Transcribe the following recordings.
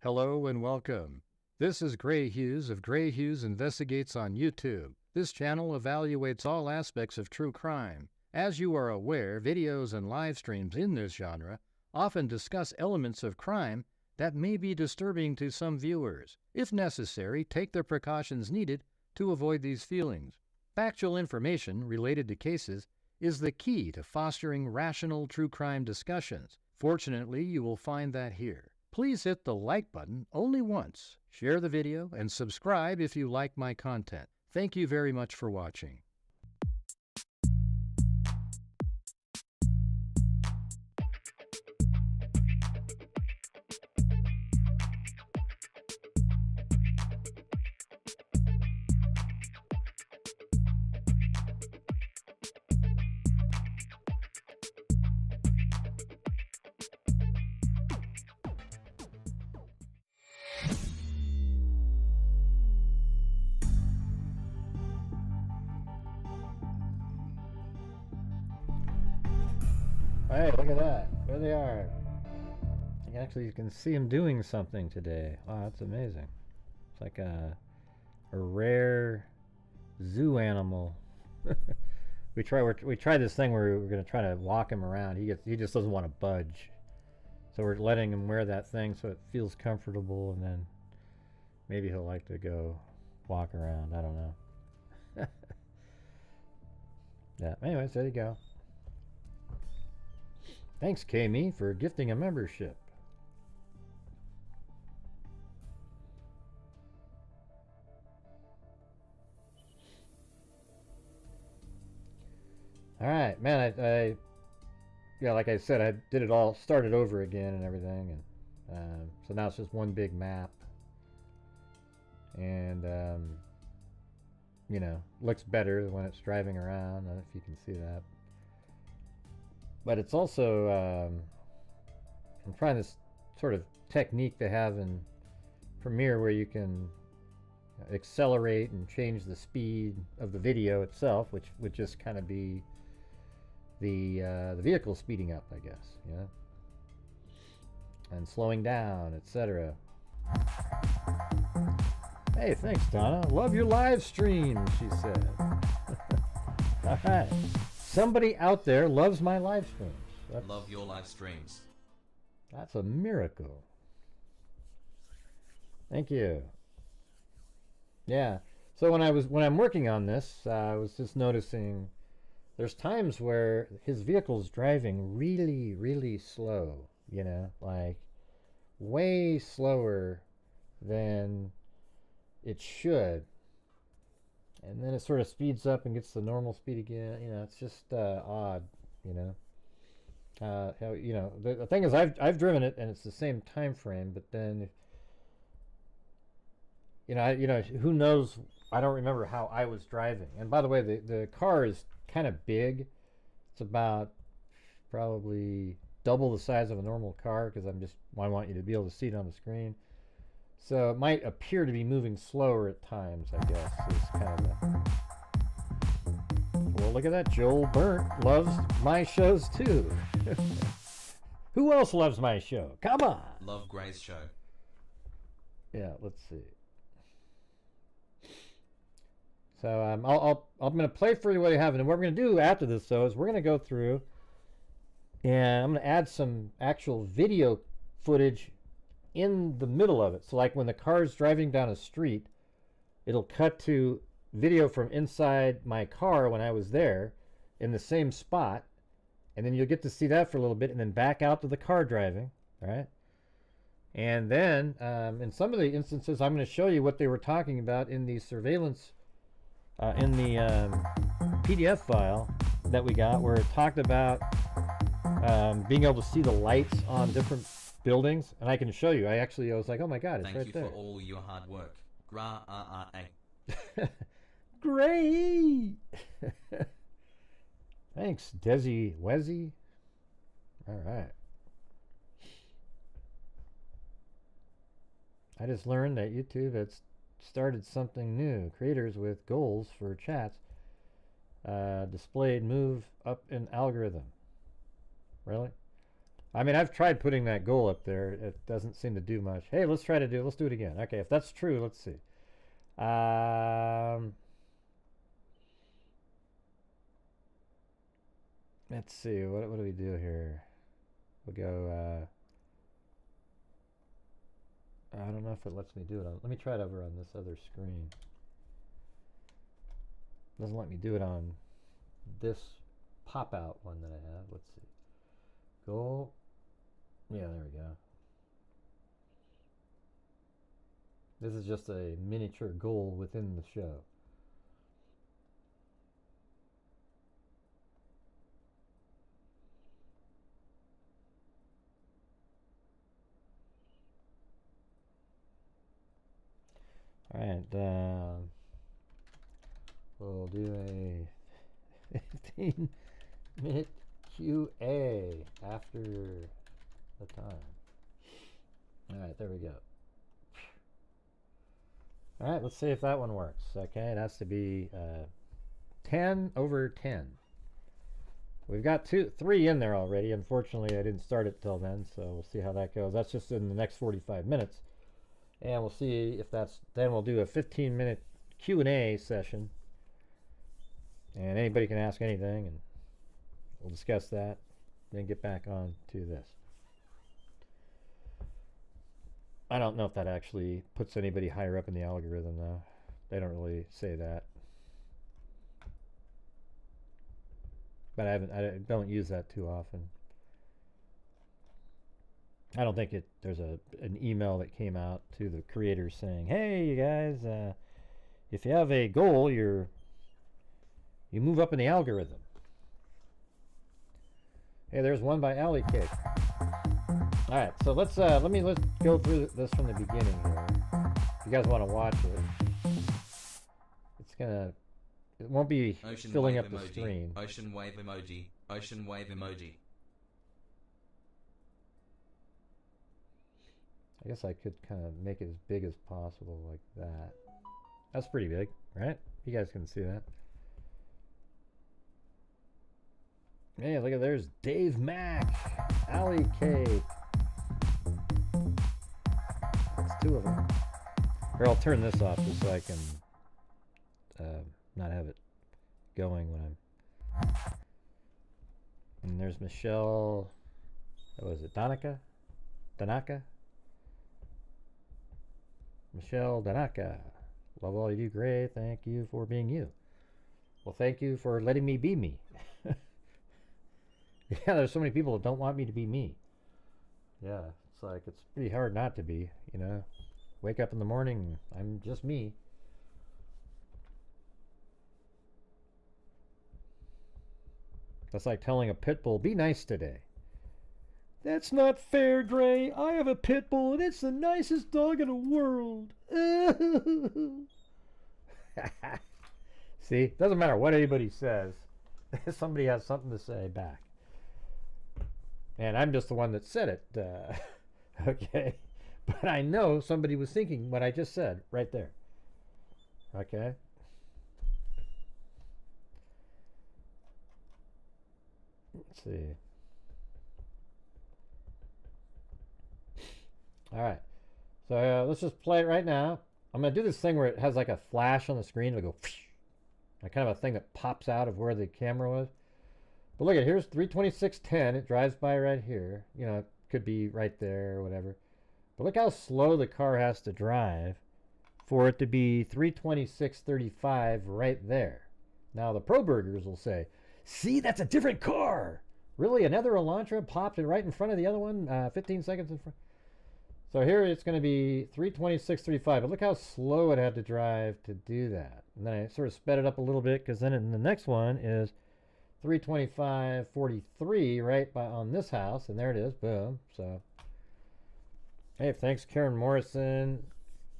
Hello and welcome. This is Grant Hughes of Grant Hughes Investigates on YouTube. This channel evaluates all aspects of true crime. As you are aware, videos and live streams in this genre often discuss elements of crime that may be disturbing to some viewers. If necessary, take the precautions needed to avoid these feelings. Factual information related to cases is the key to fostering rational true crime discussions. Fortunately, you will find that here. Please hit the like button only once, share the video, and subscribe if you like my content. Thank you very much for watching. Hey, look at that. There they are. Actually, you can see them doing something today. Wow, that's amazing. It's like a rare zoo animal. we tried this thing where we're going to try to walk him around. He just doesn't want to budge. So we're letting him wear that thing so it feels comfortable, and then maybe he'll like to go walk around. I don't know. Yeah, anyways, there you go. Thanks, Kami, for gifting a membership. All right, man. Yeah, like I said, I did it all, started over again and everything, and so now it's just one big map, and you know, looks better when it's driving around. I don't know if you can see that. But it's also, I'm trying this sort of technique they have in Premiere where you can accelerate and change the speed of the video itself, which would just kind of be the vehicle speeding up, I guess, you know, and slowing down, etc. Hey, thanks, Donna. Love your live stream, she said. All right. Somebody out there loves my live streams. Love your live streams. That's a miracle. Thank you. Yeah. So when I'm working on this, I was just noticing there's times where his vehicle's driving really, really slow, you know, like way slower than it should. And then it sort of speeds up and gets the normal speed again. You know, it's just odd, you know. How, you know, the thing is, I've driven it and it's the same time frame, but then, you know, who knows? I don't remember how I was driving. And by the way, the car is kind of big. It's about probably double the size of a normal car because I want you to be able to see it on the screen. So it might appear to be moving slower at times, I guess. Is kind of a... Well, look at that. Joel Burnt loves my shows too. Who else loves my show? Come on. Love Gray's show. Yeah, let's see. So I'm going to play for you what I have, and what we're going to do after this, though, is we're going to go through, and I'm going to add some actual video footage in the middle of it. So like when the car's driving down a street, it'll cut to video from inside my car when I was there in the same spot, and then you'll get to see that for a little bit, and then back out to the car driving, all right? And then in some of the instances, I'm going to show you what they were talking about in the surveillance, in the PDF file that we got, where it talked about being able to see the lights on different buildings, and I can show you. I was like, oh my god, it's right there. Thank you for all your hard work. Great. Thanks, Desi Wezzy. All right. I just learned that YouTube has started something new. Creators with goals for chats displayed move up in algorithm. Really? I mean, I've tried putting that goal up there. It doesn't seem to do much. Hey, let's do it again. Okay, if that's true, let's see. Let's see. What do we do here? We'll go. I don't know if it lets me do it on. Let me try it over on this other screen. Doesn't let me do it on this pop-out one that I have. Let's see. Goal. Yeah, there we go. This is just a miniature goal within the show. All right, we'll do a 15-minute QA after the time. All right, there we go. All right, let's see if that one works. Okay, it has to be 10 over 10. We've got 3 in there already. Unfortunately, I didn't start it till then, so we'll see how that goes. That's just in the next 45 minutes. And we'll see if that's, then we'll do a 15-minute Q&A session. And anybody can ask anything, and we'll discuss that, then get back on to this. I don't know if that actually puts anybody higher up in the algorithm, though. They don't really say that. But I don't use that too often. I don't think there's an email that came out to the creators saying, hey, you guys, if you have a goal, you move up in the algorithm. Hey, there's one by Alley Cake. All right, so let's go through this from the beginning here. If you guys want to watch it, it won't be Ocean filling wave up the emoji. screen. Ocean wave emoji. Ocean wave emoji. I guess I could kind of make it as big as possible like that. That's pretty big, right? You guys can see that. Hey, look at there's Dave Mack, Alley Cake. That's 2 of them. Or I'll turn this off just so I can not have it going when I'm. And there's Michelle. What was it? Danaka? Michelle Danaka. Love all you do. Great. Thank you for being you. Well, thank you for letting me be me. Yeah, there's so many people that don't want me to be me. Yeah, it's like it's pretty hard not to be, you know. Wake up in the morning, I'm just me. That's like telling a pit bull, be nice today. That's not fair, Gray. I have a pit bull and it's the nicest dog in the world. See, doesn't matter what anybody says. Somebody has something to say back. And I'm just the one that said it. Okay. But I know somebody was thinking what I just said right there. Okay. Let's see. All right. So let's just play it right now. I'm going to do this thing where it has like a flash on the screen. It'll go, like kind of a thing that pops out of where the camera was. But look at, here's 326.10. It drives by right here. You know, it could be right there or whatever. But look how slow the car has to drive for it to be 326.35 right there. Now the pro burgers will say, see, that's a different car. Really, another Elantra popped it right in front of the other one, 15 seconds in front. So here it's going to be 326.35. But look how slow it had to drive to do that. And then I sort of sped it up a little bit because then in the next one is 325.43 right by on this house, and there it is. Boom. So hey, thanks Karen Morrison,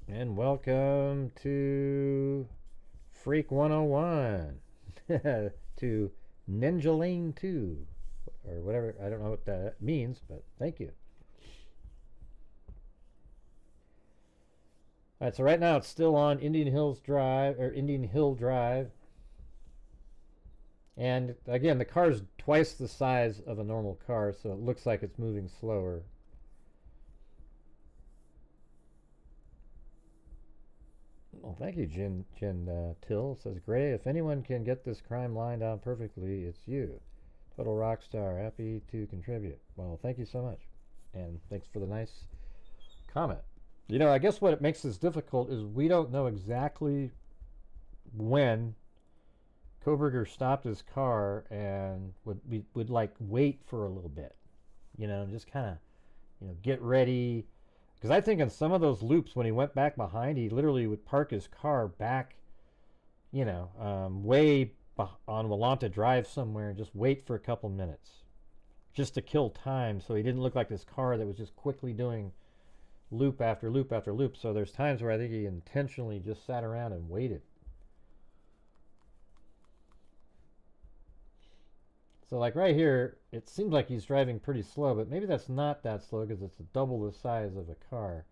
and welcome to Freak 101 to Ninja Lane 2 or whatever. I don't know what that means, but thank you. All right, so right now it's still on Indian Hill Drive. And again, the car's twice the size of a normal car, so it looks like it's moving slower. Well, thank you, Jen Till. Says, Gray, if anyone can get this crime line down perfectly, it's you. Total rock star. Happy to contribute. Well, thank you so much. And thanks for the nice comment. You know, I guess what makes this difficult is we don't know exactly when Koberger stopped his car and would like wait for a little bit, you know, just kind of, you know, get ready. Because I think in some of those loops, when he went back behind, he literally would park his car back, you know, way on Wallanta Drive somewhere and just wait for a couple minutes just to kill time, so he didn't look like this car that was just quickly doing loop after loop after loop. So there's times where I think he intentionally just sat around and waited. So like right here, it seems like he's driving pretty slow, but maybe that's not that slow because it's double the size of a car.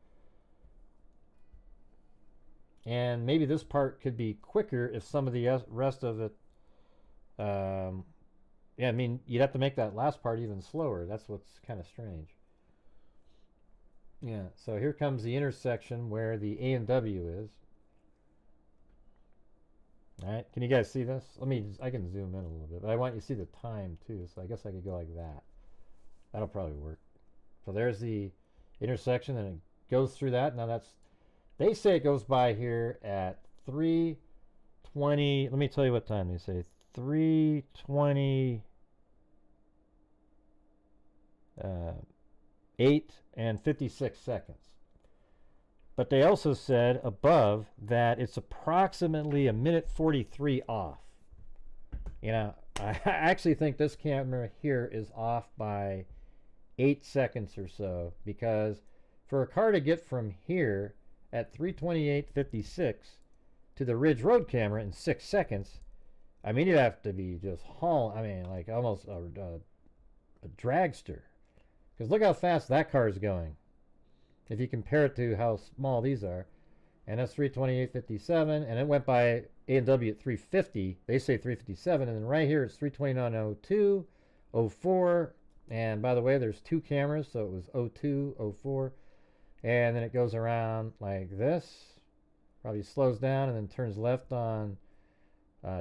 And maybe this part could be quicker if some of the rest of it, yeah, I mean, you'd have to make that last part even slower. That's what's kind of strange. Yeah, so here comes the intersection where the A and W is. All right, can you guys see this? I can zoom in a little bit, but I want you to see the time too, so I guess I could go like that. That'll probably work. So there's the intersection, and it goes through that. Now they say it goes by here at 3:20. Let me tell you what time they say. 3:28 and 56 seconds. But they also said above that it's approximately 1:43 off. You know, I actually think this camera here is off by 8 seconds or so, because for a car to get from here at 3:28:56 to the Ridge Road camera in 6 seconds, I mean, you'd have to be just hauling, I mean, like almost a dragster. Because look how fast that car is going. If you compare it to how small these are, and that's 3:28:57, and it went by A&W at 3:50. They say 3:57, and then right here it's 3:29:02, 04, and by the way, there's two cameras, so it was 02, 04, and then it goes around like this. Probably slows down and then turns left on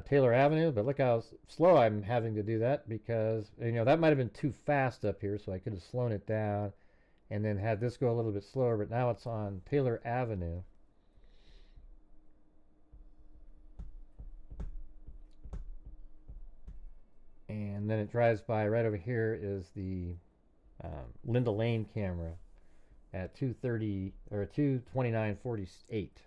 Taylor Avenue, but look how slow I'm having to do that, because, you know, that might have been too fast up here, so I could have slowed it down and then had this go a little bit slower, but now it's on Taylor Avenue. And then it drives by right over here is the Linda Lane camera at 2:30 or 2:29:48.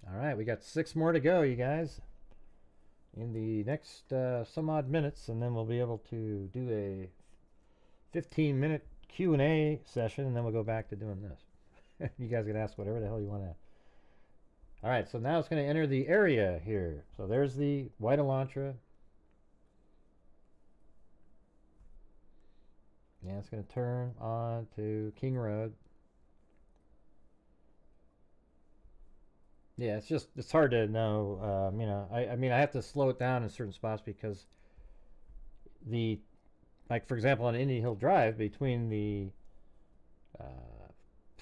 All right, we got 6 more to go, you guys, in the next some odd minutes, and then we'll be able to do a 15-minute Q&A session, and then we'll go back to doing this. You guys can ask whatever the hell you want to ask. All right, so now it's going to enter the area here. So there's the white Elantra. And it's going to turn on to King Road. Yeah, it's hard to know. You know, I mean, I have to slow it down in certain spots because like for example on Indian Hill Drive, between the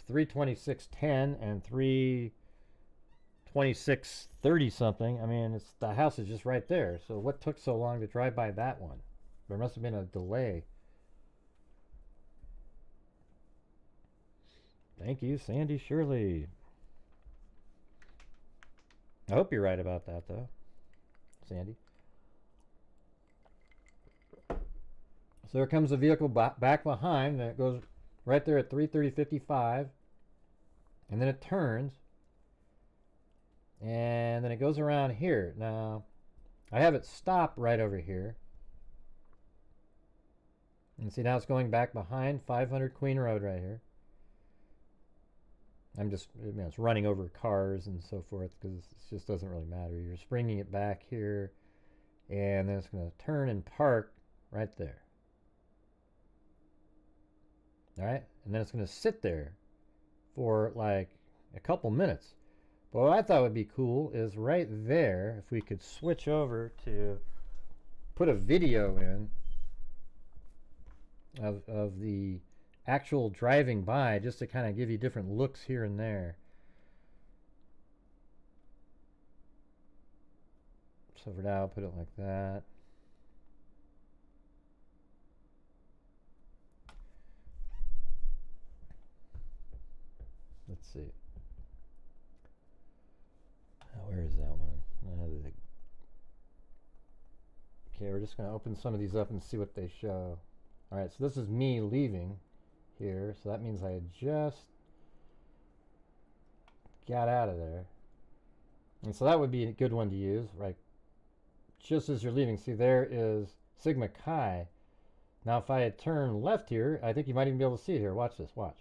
3:26:10 and 3:26:30 something, I mean, the house is just right there. So what took so long to drive by that one? There must have been a delay. Thank you, Sandy Shirley. I hope you're right about that, though, Sandy. So there comes the vehicle back behind, and it goes right there at 3:30:55, and then it turns, and then it goes around here. Now, I have it stop right over here, and see now it's going back behind 500 Queen Road right here. I mean, it's running over cars and so forth because it just doesn't really matter. You're springing it back here, and then it's going to turn and park right there. All right, and then it's going to sit there for like a couple minutes. But what I thought would be cool is right there, if we could switch over to put a video in of the actual driving by, just to kind of give you different looks here and there. So for now, I'll put it like that. Let's see. Where is that one? Okay, we're just going to open some of these up and see what they show. Alright, so this is me leaving here. So that means I had just got out of there. And so that would be a good one to use, right? Just as you're leaving. See, there is Sigma Chi. Now, if I had turned left here, I think you might even be able to see it here. Watch this, watch.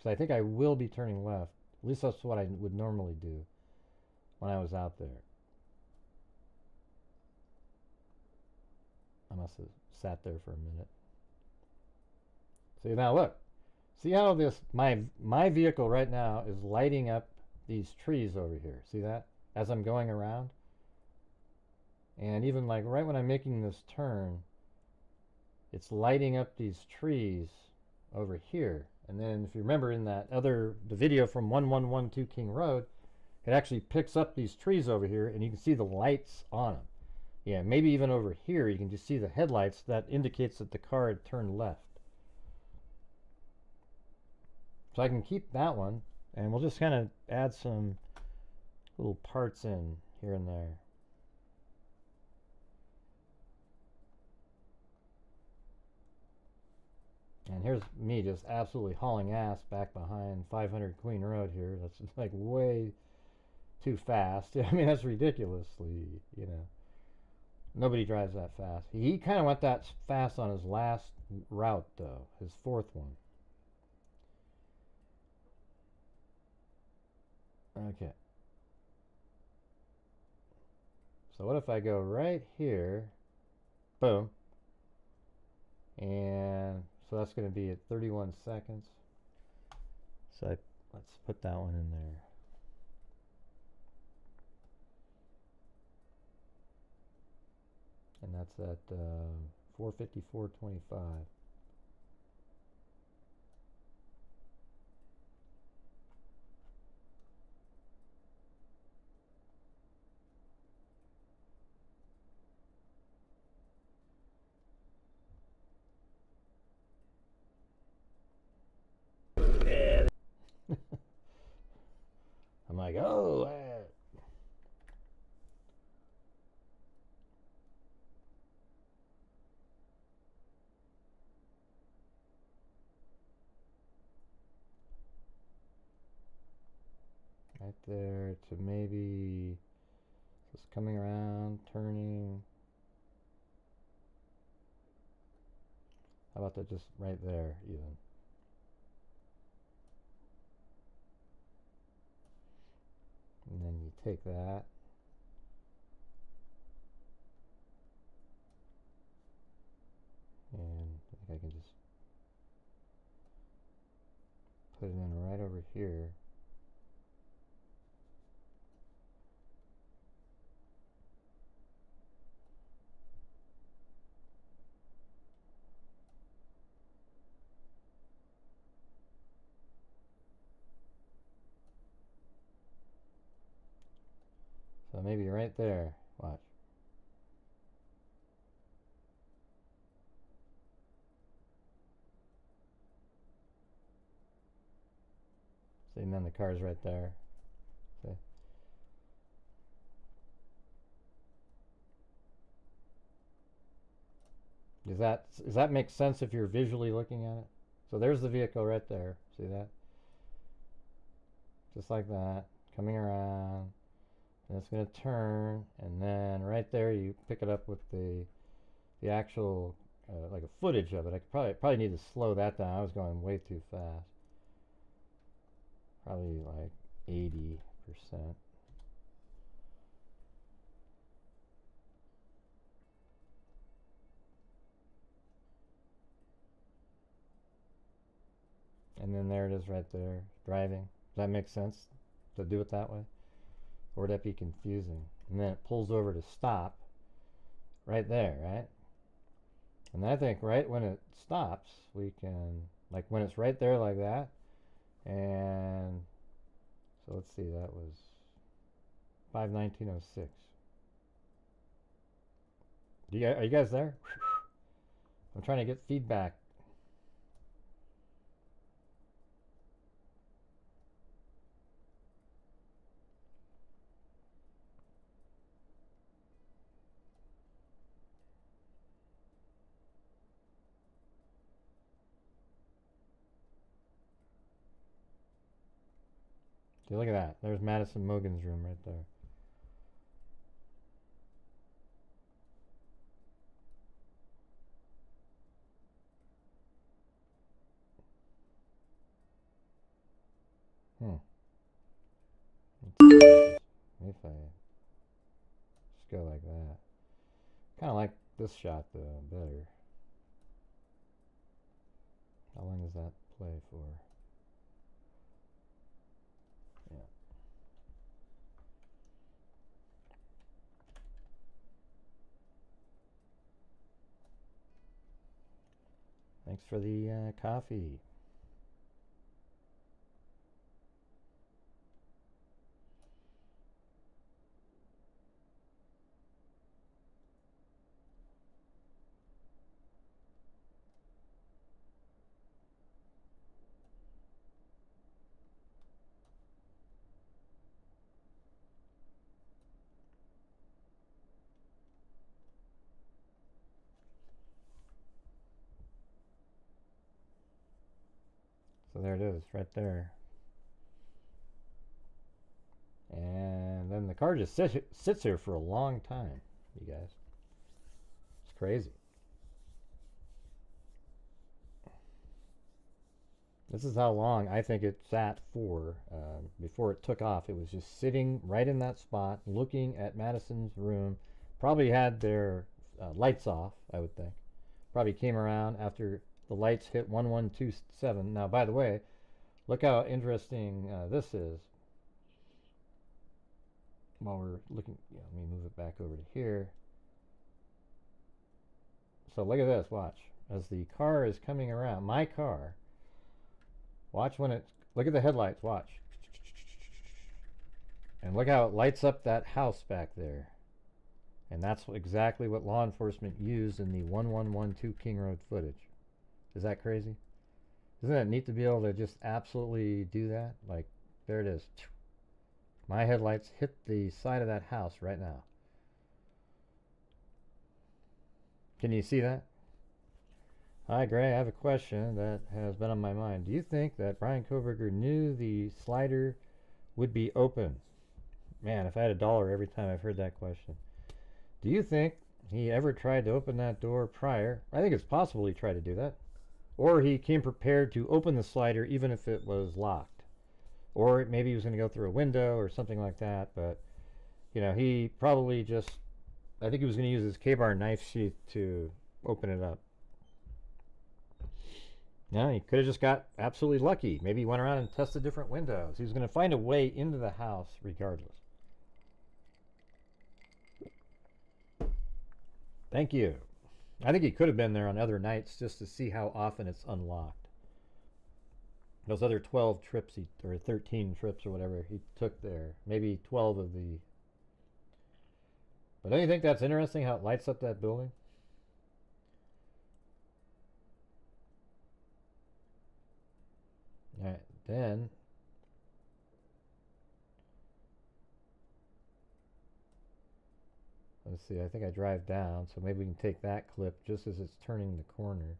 So I think I will be turning left. At least that's what I would normally do when I was out there. I must have sat there for a minute. See, now look. See how this, my vehicle right now is lighting up these trees over here. See that? As I'm going around. And even like right when I'm making this turn, it's lighting up these trees over here. And then if you remember in that the video from 1112 King Road, it actually picks up these trees over here and you can see the lights on them. Yeah, maybe even over here you can just see the headlights. That indicates that the car had turned left. So I can keep that one, and we'll just kind of add some little parts in here and there. And here's me just absolutely hauling ass back behind 500 Queen Road here. That's like way too fast. I mean, that's ridiculously, you know. Nobody drives that fast. He kind of went that fast on his last route, though, his fourth one. Okay. So what if I go right here, boom, and so that's going to be at 31 seconds. So let's put that one in there. And that's at 4:54:25. I'm like, oh. Right there to maybe just coming around, turning. How about that just right there even? And then you take that. And I think I can just put it in right over here. So maybe right there. Watch. See, and then the car's right there. See? Does that make sense if you're visually looking at it? So there's the vehicle right there. See that? Just like that. Coming around. And it's going to turn, and then right there you pick it up with the actual like a footage of it. I probably need to slow that down. I was going way too fast. Probably like 80%. And then there it is right there, driving. Does that make sense to do it that way? Or would that be confusing? And then it pulls over to stop right there, right? And I think right when it stops, we can, like when it's right there like that, and so let's see, that was 5/19/06. Are you guys there? I'm trying to get feedback. See, look at that. There's Madison Mogan's room right there. Hmm. If I just go like that. Kind of like this shot though, better. How long does that play for? Yeah. Thanks for the coffee. So there it is, right there. And then the car just sits here for a long time, you guys. It's crazy. This is how long I think it sat for before it took off. It was just sitting right in that spot, looking at Madison's room. Probably had their lights off, I would think. Probably came around after the lights hit 1127. Now, by the way, look how interesting this is. While we're looking, yeah, let me move it back over to here. So look at this, watch. As the car is coming around, my car, watch when it, look at the headlights, watch. And look how it lights up that house back there. And that's exactly what law enforcement used in the 1112 King Road footage. Is that crazy? Isn't that neat to be able to just absolutely do that? Like, there it is. My headlights hit the side of that house right now. Can you see that? Hi, Gray. I have a question that has been on my mind. Do you think that Brian Koberger knew the slider would be open? Man, if I had $1 every time I've heard that question. Do you think he ever tried to open that door prior? I think it's possible he tried to do that. Or he came prepared to open the slider even if it was locked. Or maybe he was going to go through a window or something like that. But, you know, he probably just, I think he was going to use his K-bar knife sheath to open it up. Yeah, he could have just got absolutely lucky. Maybe he went around and tested different windows. He was going to find a way into the house regardless. Thank you. I think he could have been there on other nights just to see how often it's unlocked. Those other 12 trips, or 13 trips or whatever he took there. Maybe 12 of the... But don't you think that's interesting how it lights up that building? Alright, then... Let's see, I think I drive down, so maybe we can take that clip just as it's turning the corner.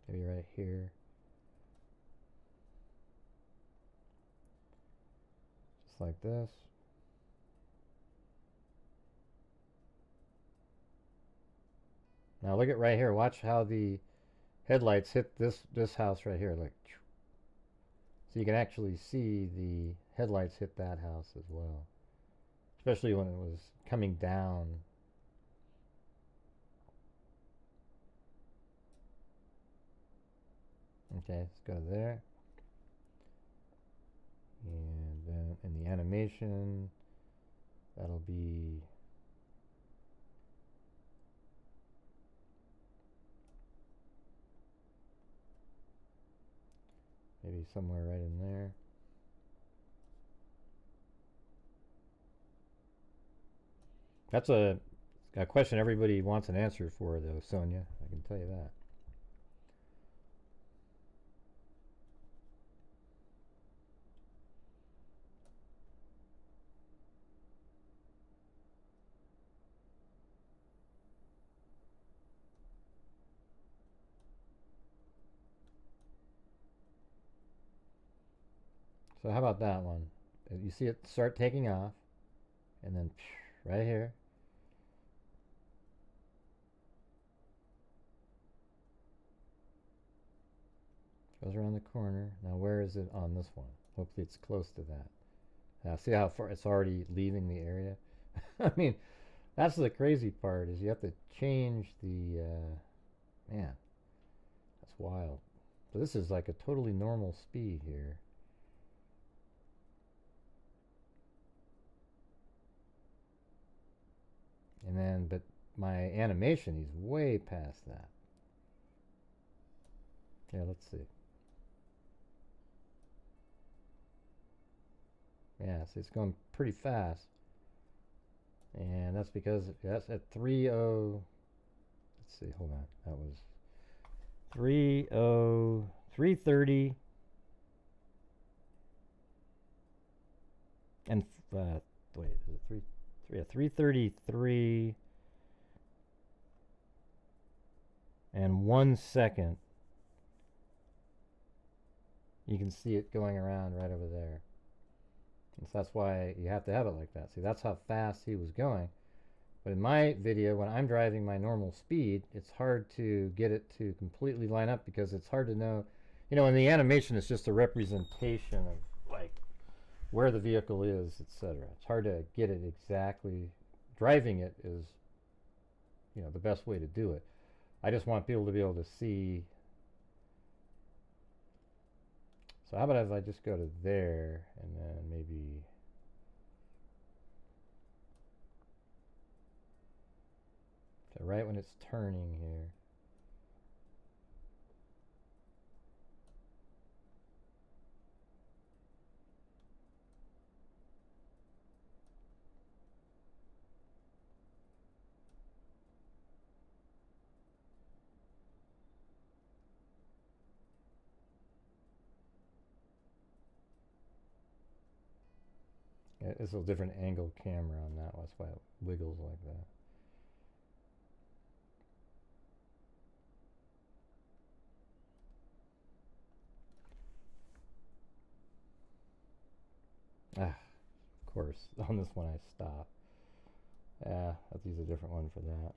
Maybe right here. Just like this. Now look at right here. Watch how the headlights hit this house right here. Like, so you can actually see the headlights hit that house as well. Especially when it was coming down. Okay, let's go there. And then in the animation, that'll be maybe somewhere right in there. That's a question everybody wants an answer for, though, Sonia. I can tell you that. So how about that one? You see it start taking off, and then right here. Goes around the corner. Now where is it on this one? Hopefully it's close to that. Now see how far it's already leaving the area? I mean, that's the crazy part, is you have to change the, man, that's wild. So this is like a totally normal speed here. And then, but my animation, he's way past that. Yeah, let's see. Yeah, so it's going pretty fast. And that's because that's at 3:0. Let's see, hold on. That was 3:30. And wait, is it 3:33 and 1 second. You can see it going around right over there. And so that's why you have to have it like that. See, that's how fast he was going. But in my video, when I'm driving my normal speed, it's hard to get it to completely line up because it's hard to know. You know, in the animation, it's just a representation of like where the vehicle is, etc. It's hard to get it exactly. Driving it is, you know, the best way to do it. I just want people to be able to see. So how about if I just go to there and then maybe to right when it's turning here. Yeah, it's a different angle camera on that. That's why it wiggles like that. Ah, of course. On this one I stop. Yeah, let's use a different one for that.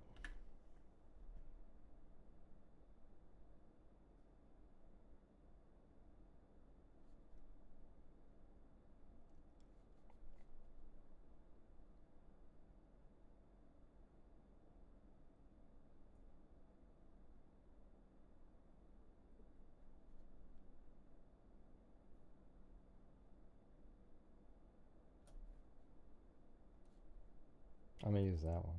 I'm gonna use that one.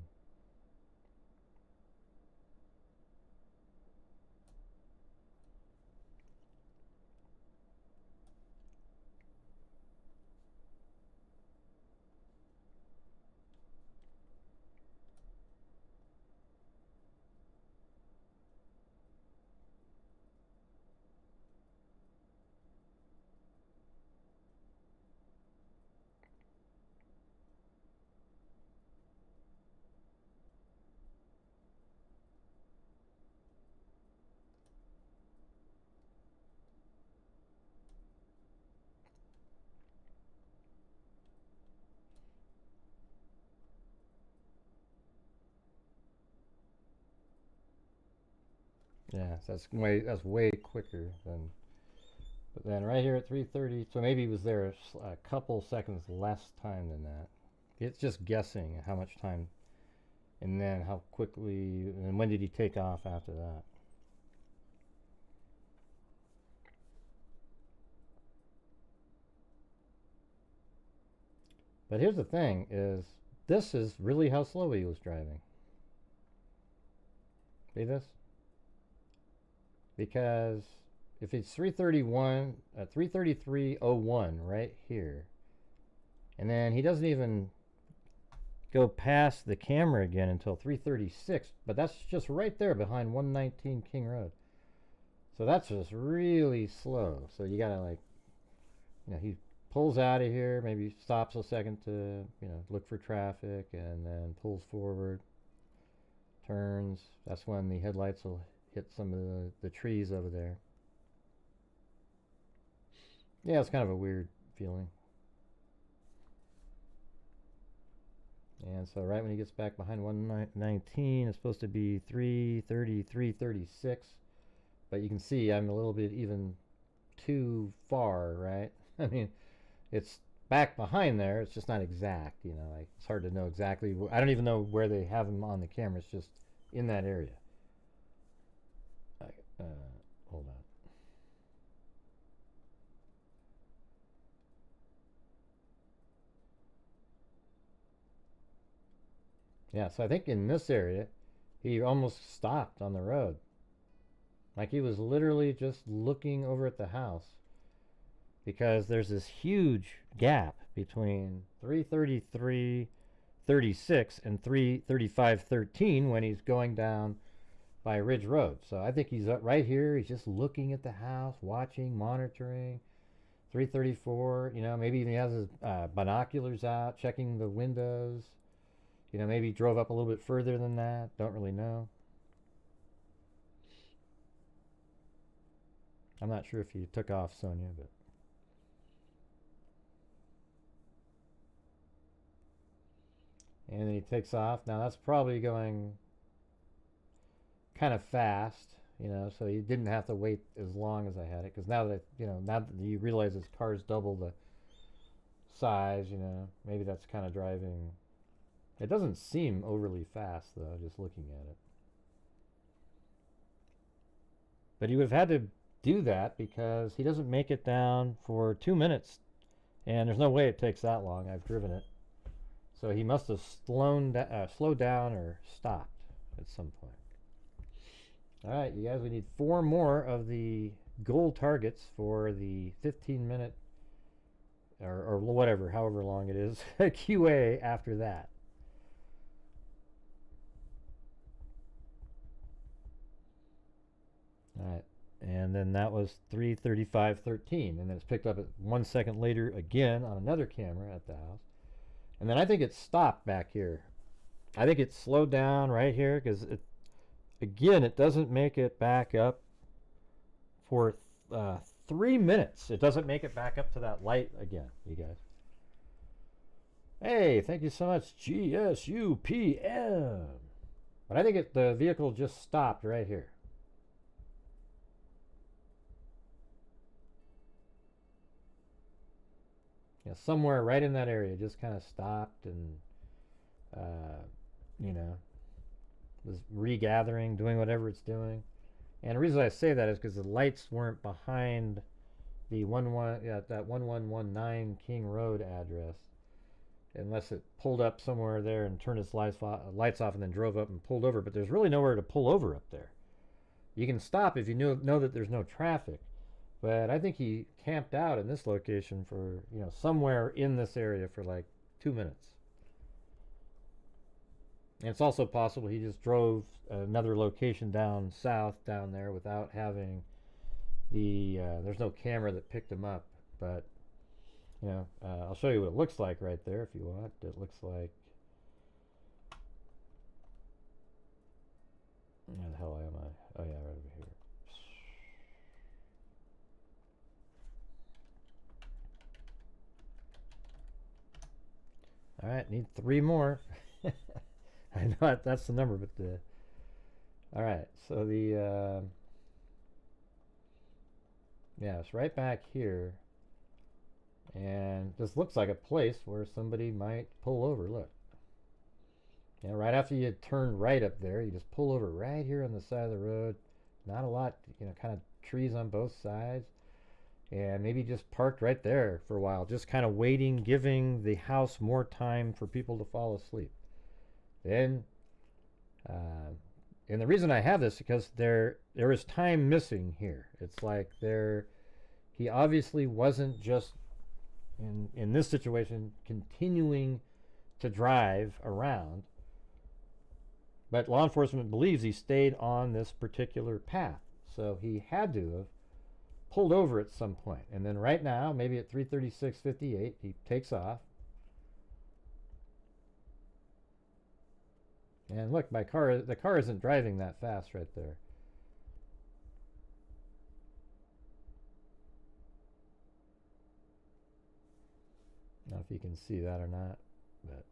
Yeah, so that's way quicker than. But then right here at 3:30, so maybe he was there a couple seconds less time than that. It's just guessing how much time, and then how quickly, and when did he take off after that? But here's the thing is, this is really how slow he was driving. See this? Because if it's 333.01 right here, and then he doesn't even go past the camera again until 336, but that's just right there behind 119 King Road. So that's just really slow. So you gotta, like, he pulls out of here, maybe stops a second to, look for traffic, and then pulls forward, turns. That's when the headlights will hit some of the trees over there. Yeah, it's kind of a weird feeling. And so right when he gets back behind 119, it's supposed to be 330, 336. But you can see I'm a little bit even too far, right? I mean, it's back behind there. It's just not exact, like it's hard to know exactly. I don't even know where they have him on the camera. It's just in that area. Hold on. Yeah, so I think in this area, he almost stopped on the road. Like he was literally just looking over at the house, because there's this huge gap between 333.36 and 335.13 when he's going down by Ridge Road. So I think he's right here. He's just looking at the house, watching, monitoring. 334, maybe even he has his binoculars out, checking the windows. Maybe he drove up a little bit further than that. Don't really know. I'm not sure if he took off, Sonia, but. And then he takes off. Now that's probably going kind of fast, so he didn't have to wait as long as I had it. Because now that, now that you realize his car's double the size, maybe that's kind of driving. It doesn't seem overly fast, though, just looking at it. But he would have had to do that because he doesn't make it down for 2 minutes. And there's no way it takes that long. I've driven it. So he must have slowed down or stopped at some point. All right, you guys, we need 4 more of the goal targets for the 15-minute or whatever, however long it is, QA after that. All right, and then that was 335.13, and then it's picked up at 1 second later again on another camera at the house. And then I think it stopped back here. I think it slowed down right here because, again, it doesn't make it back up for 3 minutes. It doesn't make it back up to that light again, you guys. Hey, thank you so much, GSUPM. But I think the vehicle just stopped right here. Yeah, somewhere right in that area, just kind of stopped and, was regathering, doing whatever it's doing. And the reason I say that is because the lights weren't behind the that 1119 King Road address, unless it pulled up somewhere there and turned its lights off and then drove up and pulled over. But there's really nowhere to pull over up there. You can stop if you know that there's no traffic. But I think he camped out in this location for, somewhere in this area for like 2 minutes. And it's also possible he just drove another location down south down there without having there's no camera that picked him up. But, I'll show you what it looks like right there if you want. It looks like, where the hell am I? Oh yeah, right over here. All right, need 3 more. I know that's the number, but all right. So yeah, it's right back here, and this looks like a place where somebody might pull over. Look, right after you turn right up there, you just pull over right here on the side of the road. Not a lot, kind of trees on both sides. and maybe just parked right there for a while, just kind of waiting, giving the house more time for people to fall asleep. Then, and the reason I have this is because there is time missing here. It's like he obviously wasn't just in this situation continuing to drive around, but law enforcement believes he stayed on this particular path. So he had to have pulled over at some point. And then right now, maybe at 3:36:58, he takes off. And look, the car isn't driving that fast right there. I don't know if you can see that or not, but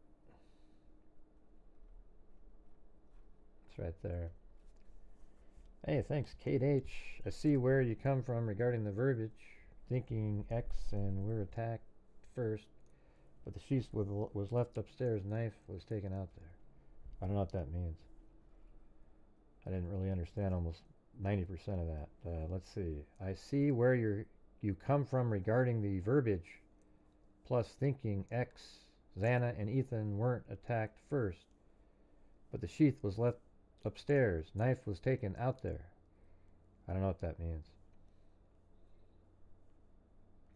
it's right there. Hey, thanks, Kate H. I see where you come from regarding the verbiage. Thinking X and we're attacked first, but the sheath was left upstairs. Knife was taken out there. I don't know what that means. I didn't really understand almost 90% of that. Let's see. I see where you come from regarding the verbiage. Plus thinking X, Xana, and Ethan weren't attacked first, but the sheath was left upstairs. Knife was taken out there. I don't know what that means.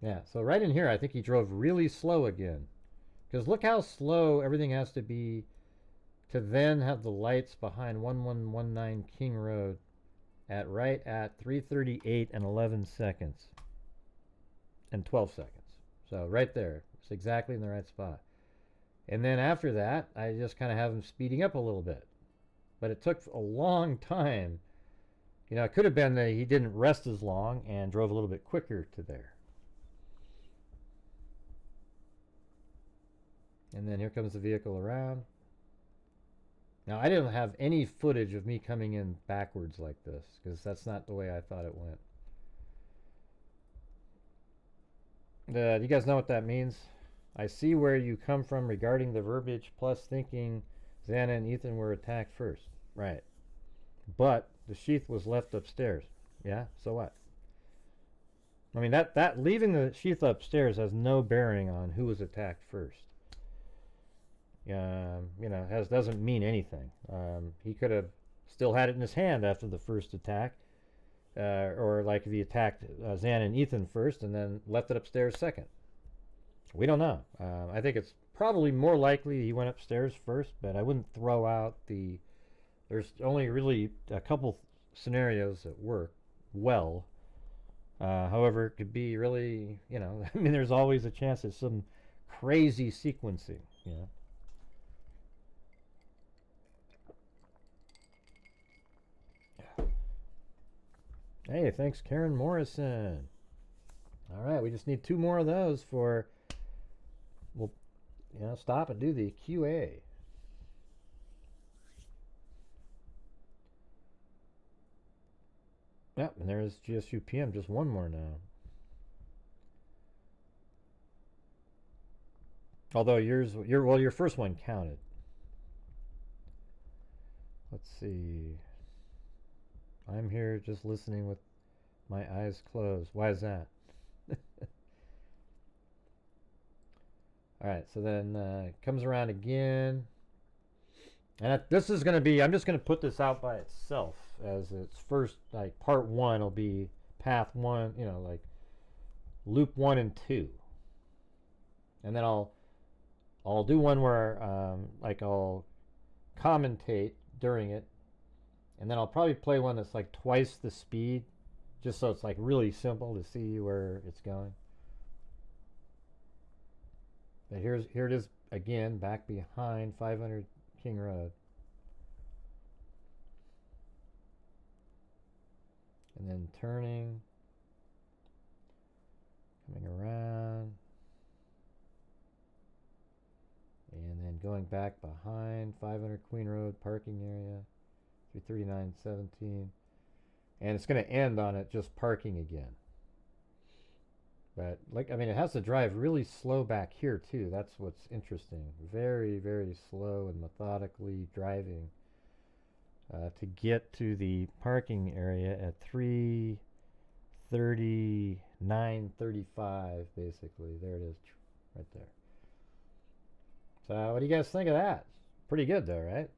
Yeah, so right in here, I think he drove really slow again. Because look how slow everything has to be to then have the lights behind 1119 King Road right at 3:38 and 11 seconds. And 12 seconds. So right there. It's exactly in the right spot. And then after that, I just kind of have him speeding up a little bit. But it took a long time. You know, it could have been that he didn't rest as long and drove a little bit quicker to there. And then here comes the vehicle around. Now, I didn't have any footage of me coming in backwards like this, because that's not the way I thought it went. Do you guys know what that means? I see where you come from regarding the verbiage, plus thinking Xana and Ethan were attacked first. Right. But the sheath was left upstairs. Yeah, so what? I mean, that leaving the sheath upstairs has no bearing on who was attacked first. You know, doesn't mean anything. He could have still had it in his hand after the first attack. Or like if he attacked Xana and Ethan first and then left it upstairs second. We don't know. I think it's probably more likely he went upstairs first, but I wouldn't throw out there's only really a couple scenarios that work well. However, it could be really, you know, I mean, there's always a chance of some crazy sequencing, you know. Hey, thanks, Karen Morrison. All right, we just need 2 more of those we'll, you know, stop and do the QA. Yep, and there's GSU PM, just 1 more now. Although your first one counted. Let's see. I'm here just listening with my eyes closed. Why is that? All right, so then it comes around again. And this is going to be, I'm just going to put this out by itself as its first, like part 1 will be path 1, you know, like loop 1 and 2. And then I'll do one where like I'll commentate during it. And then I'll probably play one that's like twice the speed, just so it's like really simple to see where it's going. But here it is again, back behind 500 King Road. And then turning, coming around, and then going back behind 500 Queen Road parking area. 339.17, and it's going to end on it just parking again. But like, I mean, it has to drive really slow back here too. That's what's interesting. Very, very slow and methodically driving to get to the parking area at 3:39 9:35 basically. There it is, right there. So what do you guys think of that? Pretty good though, right?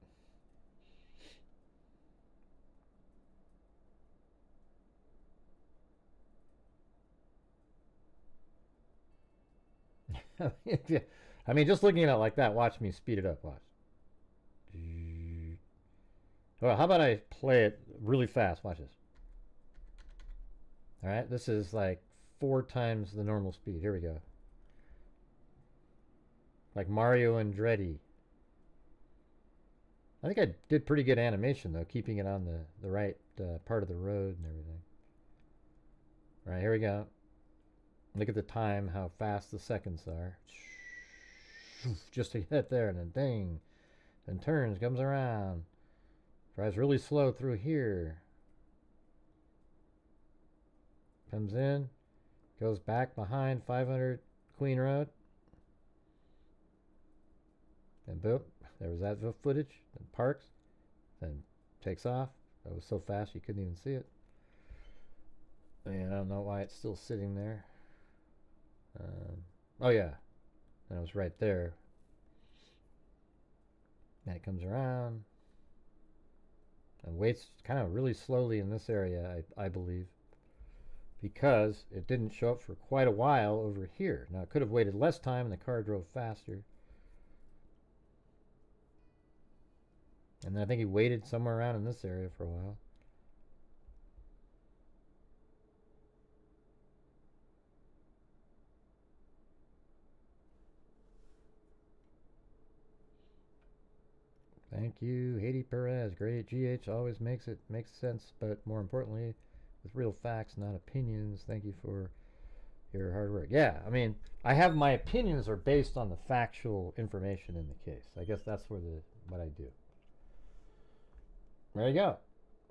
I mean, just looking at it like that, watch me speed it up. Watch. Well, how about I play it really fast? Watch this. All right, this is like 4 times the normal speed. Here we go. Like Mario and Dreddy. I think I did pretty good animation though, keeping it on the right part of the road and everything. All right, here we go. Look at the time, how fast the seconds are. Just to get there, and then ding. Then turns, comes around. Drives really slow through here. Comes in. Goes back behind 500 Queen Road. And boop. There was that footage. Then parks. Then takes off. That was so fast you couldn't even see it. And I don't know why it's still sitting there. Oh yeah. And it was right there. And it comes around. And waits kind of really slowly in this area, I believe. Because it didn't show up for quite a while over here. Now it could have waited less time and the car drove faster. And then I think he waited somewhere around in this area for a while. Thank you, Haiti Perez. Great. GH always makes sense, but more importantly, with real facts, not opinions. Thank you for your hard work. Yeah, I mean, I have my opinions are based on the factual information in the case. I guess that's what I do. There you go.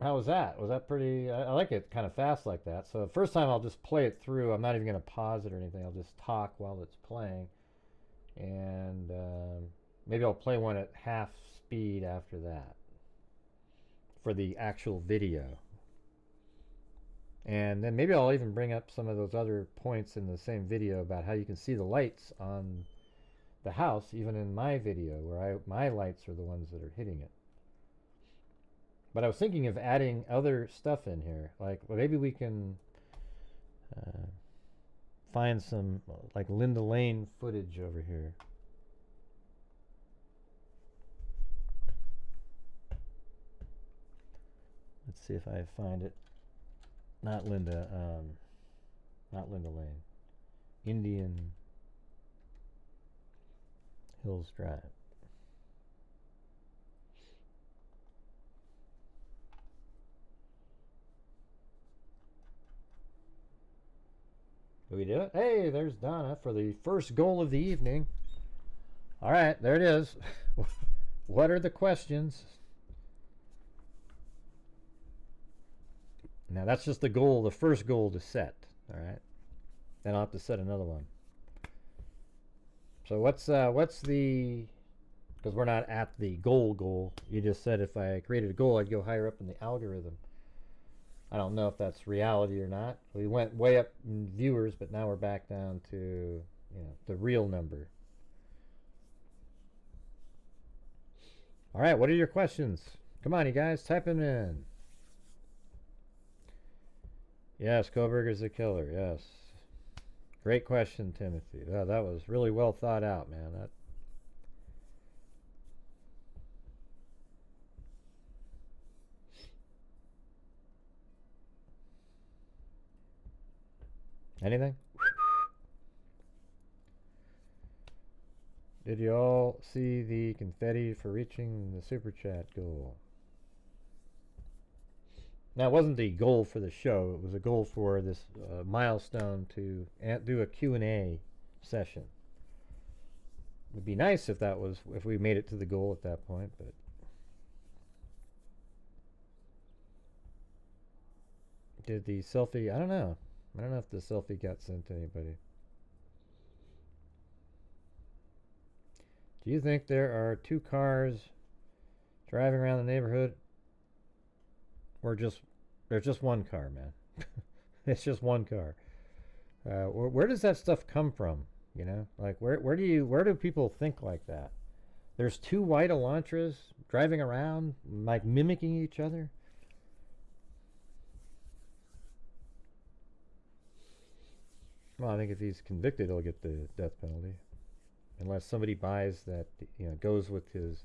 How was that? Was that pretty? I like it kind of fast like that. So the first time I'll just play it through. I'm not even going to pause it or anything. I'll just talk while it's playing. And maybe I'll play one at half speed after that for the actual video. And then maybe I'll even bring up some of those other points in the same video about how you can see the lights on the house, even in my video, where my lights are the ones that are hitting it. But I was thinking of adding other stuff in here. Like, well, maybe we can find some, like, Linda Lane footage over here. Let's see if I find it. Not Linda Lane. Indian Hills Drive. Do we do it? Hey, there's Donna for the first goal of the evening. All right, there it is. What are the questions? Now that's just the goal, the first goal to set. All right, then I'll have to set another one. So what's the? Because we're not at the goal. You just said if I created a goal, I'd go higher up in the algorithm. I don't know if that's reality or not. We went way up in viewers, but now we're back down to, the real number. All right, what are your questions? Come on, you guys, type them in. Yes, Koberger's a killer. Yes. Great question, Timothy. That was really well thought out, man. Anything? Did you all see the confetti for reaching the super chat goal? Now, it wasn't the goal for the show. It was a goal for this milestone to do a Q&A session. It would be nice if we made it to the goal at that point, but did the selfie? I don't know. I don't know if the selfie got sent to anybody. Do you think there are 2 cars driving around the neighborhood? Or there's just one car, man. It's just one car. Where does that stuff come from? You know, like where do people think like that? There's two white Elantras driving around, like mimicking each other. Well, I think if he's convicted, he'll get the death penalty, unless somebody buys that. You know, goes with his.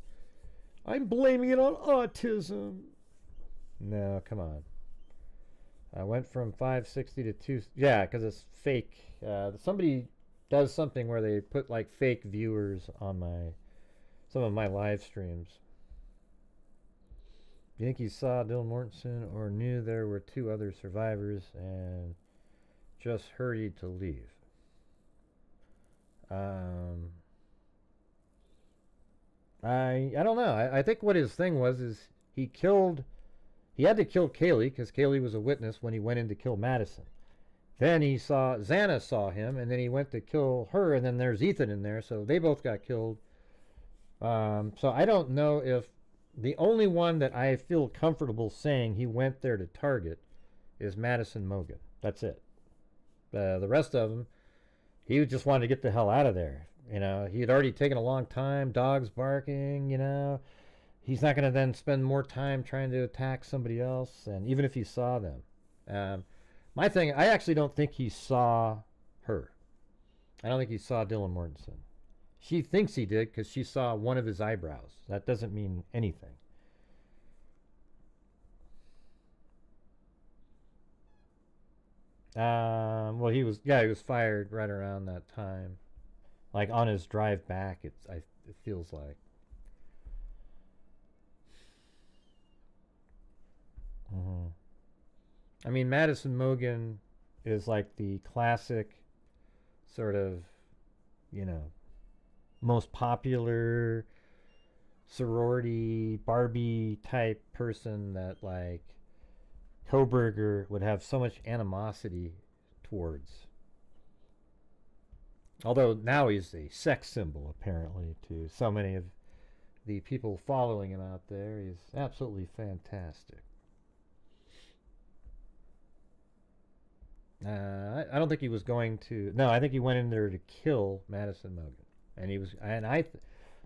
I'm blaming it on autism. No, come on. I went from 560 to 2. Yeah, because it's fake. Somebody does something where they put like fake viewers on some of my live streams. Do you think he saw Dylan Mortensen or knew there were two other survivors and just hurried to leave? I don't know. I think what his thing was is he had to kill Kaylee because Kaylee was a witness when he went in to kill Madison. Then Xana saw him, and then he went to kill her, and then there's Ethan in there, so they both got killed. So I don't know if the only one that I feel comfortable saying he went there to target is Madison Mogen. That's it. The rest of them, he just wanted to get the hell out of there. You know, he had already taken a long time, dogs barking, you know. He's not going to then spend more time trying to attack somebody else, and even if he saw them. My thing, I actually don't think he saw her. I don't think he saw Dylan Mortensen. She thinks he did because she saw one of his eyebrows. That doesn't mean anything. Well, he was fired right around that time, like on his drive back. It feels like. Mm-hmm. I mean, Madison Mogen is like the classic sort of, you know, most popular sorority Barbie type person that like Koberger would have so much animosity towards. Although now he's a sex symbol apparently to so many of the people following him out there. He's absolutely fantastic. I don't think he was going to. No, I think he went in there to kill Madison Mogen, and he was. And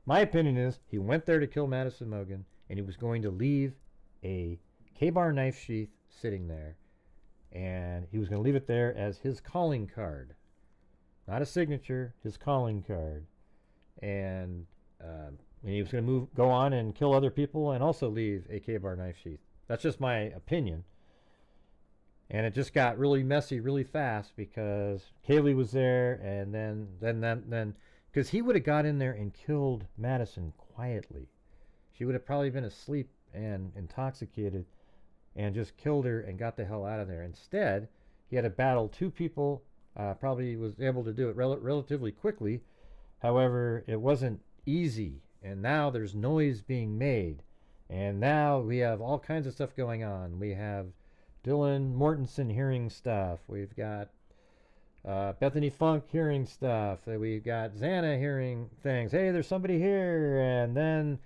my opinion is he went there to kill Madison Mogen, and he was going to leave a K-bar knife sheath sitting there, and he was going to leave it there as his calling card, not a signature, his calling card, and he was going to go on and kill other people, and also leave a K-bar knife sheath. That's just my opinion. And it just got really messy really fast because Kaylee was there, and then because he would have got in there and killed Madison quietly. She would have probably been asleep and intoxicated and just killed her and got the hell out of there. Instead, he had to battle two people, probably was able to do it relatively quickly. However, it wasn't easy, and now there's noise being made. And now we have all kinds of stuff going on. We have Dylan Mortensen hearing stuff. We've got Bethany Funk hearing stuff. We've got Xana hearing things. Hey, there's somebody here. And then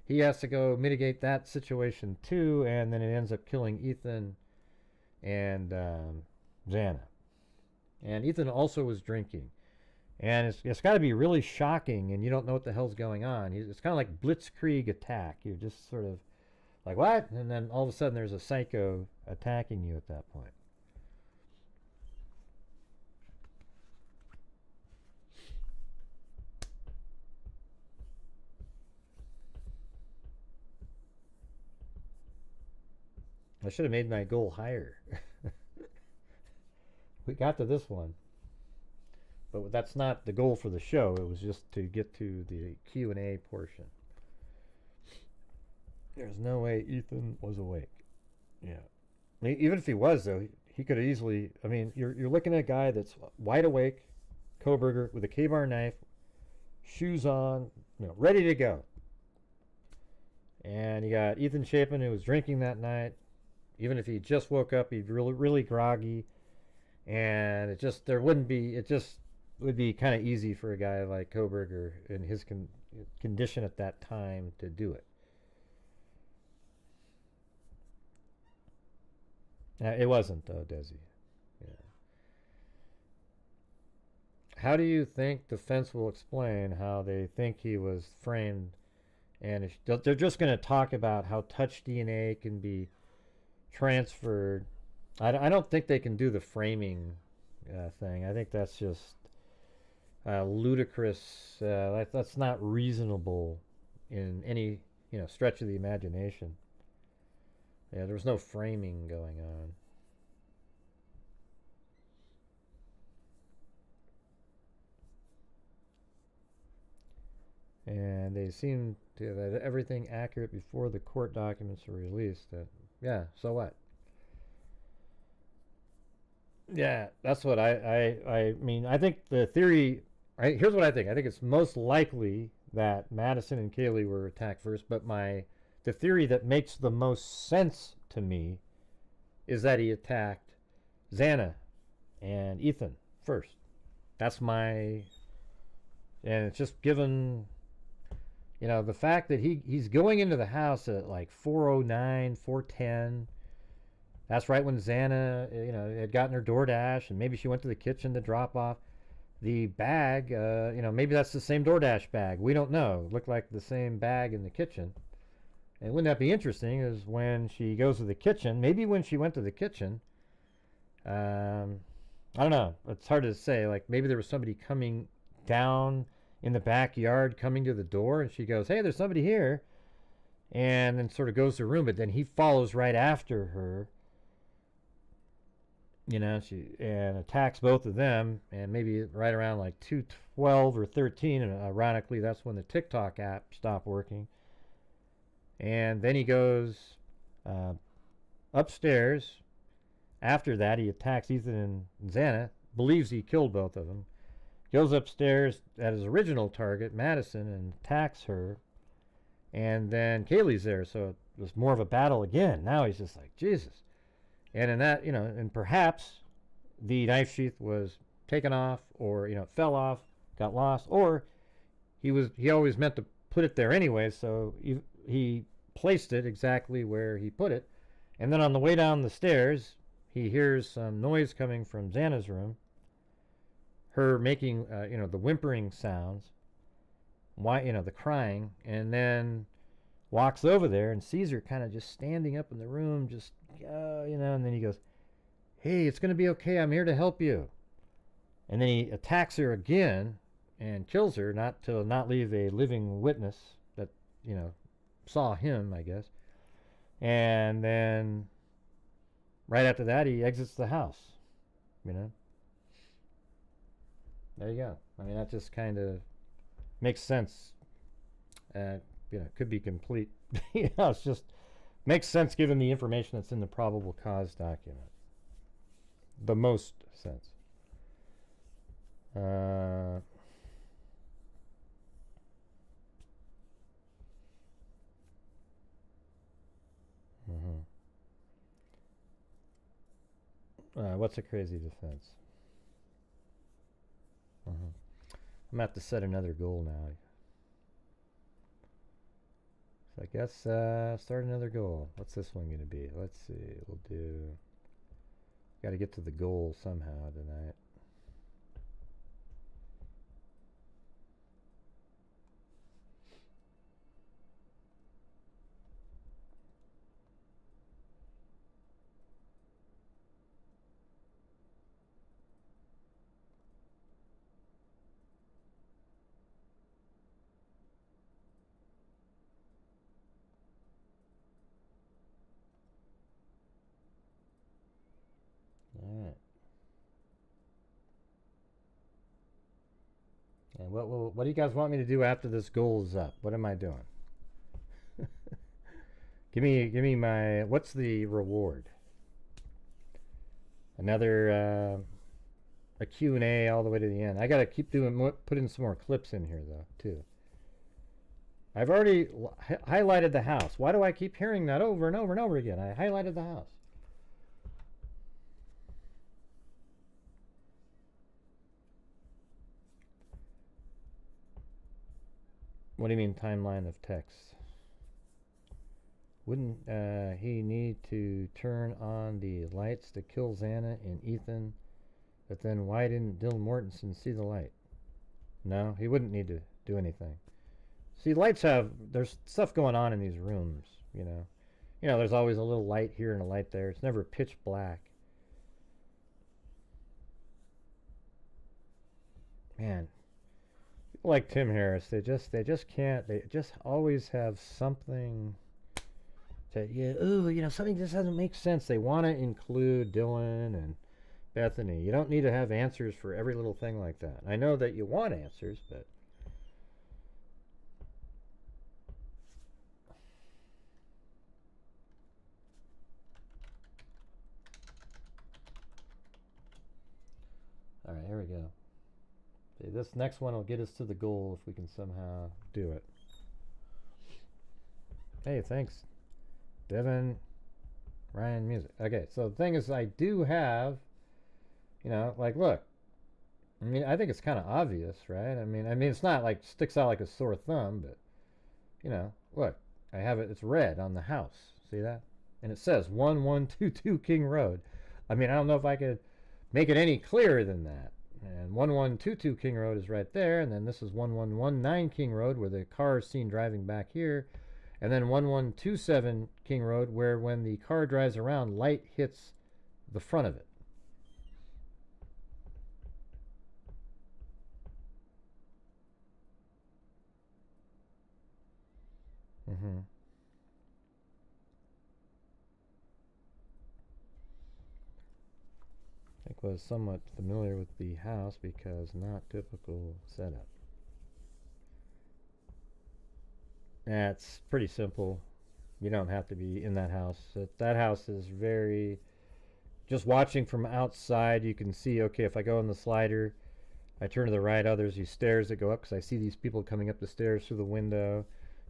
he has to go mitigate that situation too. And then it ends up killing Ethan and Xana. And Ethan also was drinking. And it's got to be really shocking, and you don't know what the hell's going on. It's kind of like blitzkrieg attack. You're just sort of like, what? And then all of a sudden there's a psycho attacking you at that point. I should have made my goal higher. We got to this one. But that's not the goal for the show. It was just to get to the Q&A portion. There's no way Ethan was awake. Yeah. Even if he was, though, he could have easily. I mean, you're looking at a guy that's wide awake, Koberger, with a K-bar knife, shoes on, ready to go. And you got Ethan Chapin, who was drinking that night. Even if he just woke up, he'd really groggy. And it just would be kind of easy for a guy like Koberger in his condition at that time to do it. It wasn't, though, Desi. Yeah. how do you think defense will explain how they think he was framed? And they're just going to talk about how touch DNA can be transferred. I don't think they can do the framing thing. I think that's just ludicrous. That's not reasonable in any stretch of the imagination. Yeah, there was no framing going on. And they seem to have everything accurate before the court documents were released. Yeah, so what? Yeah, that's what I mean. I think the theory. Here's what I think. I think it's most likely that Madison and Kaylee were attacked first, but the theory that makes the most sense to me is that he attacked Xana and Ethan first. That's and it's just given, the fact that he's going into the house at like 4:09, 4:10. That's right when Xana, had gotten her DoorDash, and maybe she went to the kitchen to drop off the bag. Maybe that's the same DoorDash bag. We don't know. It looked like the same bag in the kitchen. And wouldn't that be interesting? Is when she goes to the kitchen. Maybe when she went to the kitchen. I don't know. It's hard to say. Like maybe there was somebody coming down in the backyard, coming to the door, and she goes, "Hey, there's somebody here," and then sort of goes to her room. But then he follows right after her. She attacks both of them, and maybe right around like 2:12 or 13, and ironically, that's when the TikTok app stopped working. And then he goes upstairs. After that, he attacks Ethan and Xana, believes he killed both of them, goes upstairs at his original target, Madison, and attacks her. And then Kaylee's there, so it was more of a battle again. Now he's just like, Jesus. And in that, and perhaps the knife sheath was taken off, or fell off, got lost, or he always meant to put it there anyway, so he placed it exactly where he put it. And then on the way down the stairs, he hears some noise coming from Xana's room, her making the whimpering sounds, the crying, and then walks over there and sees her kind of just standing up in the room, just and then he goes, "Hey, it's going to be okay. I'm here to help you." And then he attacks her again and kills her, not leave a living witness that, saw him, I guess. And then right after that, he exits the house, There you go. I mean, that just kind of makes sense. Could be complete. It's just makes sense given the information that's in the probable cause document. The most sense. What's a crazy defense? I'm going to have to set another goal now. So I guess start another goal. What's this one going to be? Let's see. We'll do... Got to get to the goal somehow tonight. Alright. And what do you guys want me to do after this goal is up? What am I doing? Give me my, what's the reward? Another a Q&A all the way to the end. I got to keep putting some more clips in here though, too. I've already highlighted the house. Why do I keep hearing that over and over and over again? I highlighted the house. What do you mean timeline of text? Wouldn't he need to turn on the lights to kill Xana and Ethan But then why didn't Dylan Mortensen see the light? No, he wouldn't need to do anything. See, lights there's stuff going on in these rooms, you know. You know, there's always a little light here and a light there. It's never pitch black. Man, people like Tim Harris, they just can't, they just always have something to, yeah, ooh, you know, something just doesn't make sense. They want to include Dylan and Bethany. You don't need to have answers for every little thing like that. I know that you want answers, but all right, here we go. Okay, this next one will get us to the goal if we can somehow do it. Hey, thanks, Devin Ryan Music. Okay, so the thing is, I do have, you know, like, look. I mean, I think it's kind of obvious, right? I mean, it's not like sticks out like a sore thumb, but you know, look, I have it. It's red on the house. See that? And it says 1122 King Road. I mean, I don't know if I could make it any clearer than that. And 1122 King Road is right there, and then this is 1119 King Road, where the car is seen driving back here, and then 1127 King Road, where when the car drives around, light hits the front of it. Mm-hmm. I think was somewhat familiar with the house because not typical setup. That's pretty simple. You don't have to be in that house. That house is very, just watching from outside, you can see, okay, if I go in the slider, I turn to the right, there's these stairs that go up because I see these people coming up the stairs through the window.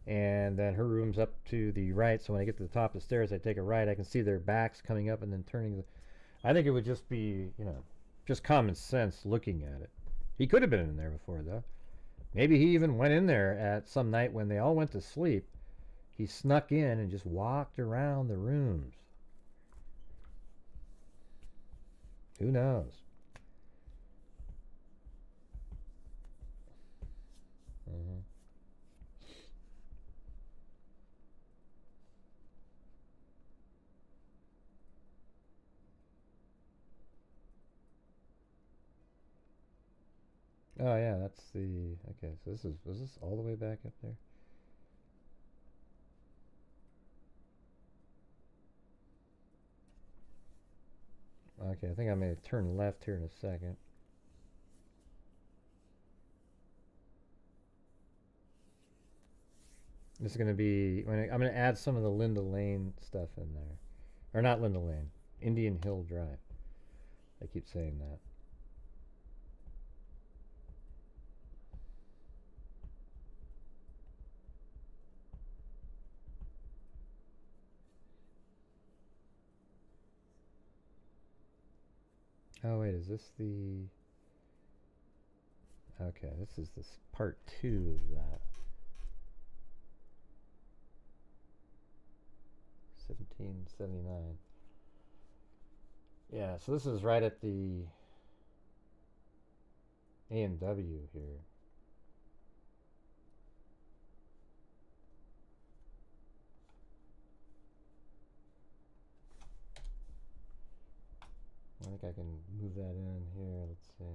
And then her room's up to the right, so when I get to the top of the stairs, I take a right. I can see their backs coming up and then turning. I think it would just be, you know, just common sense looking at it. He could have been in there before, though. Maybe he even went in there at some night when they all went to sleep. He snuck in and just walked around the rooms. Who knows? Mm-hmm. Oh yeah, that's the, okay, so was this all the way back up there? Okay, I think I may turn left here in a second. This is going to be, I'm going to add some of the Linda Lane stuff in there. Or not Linda Lane, Indian Hill Drive. I keep saying that. Oh wait, is this the... Okay, this is this part 2 of that. 1779. Yeah, so this is right at the A&W here. I think I can move that in here. Let's see.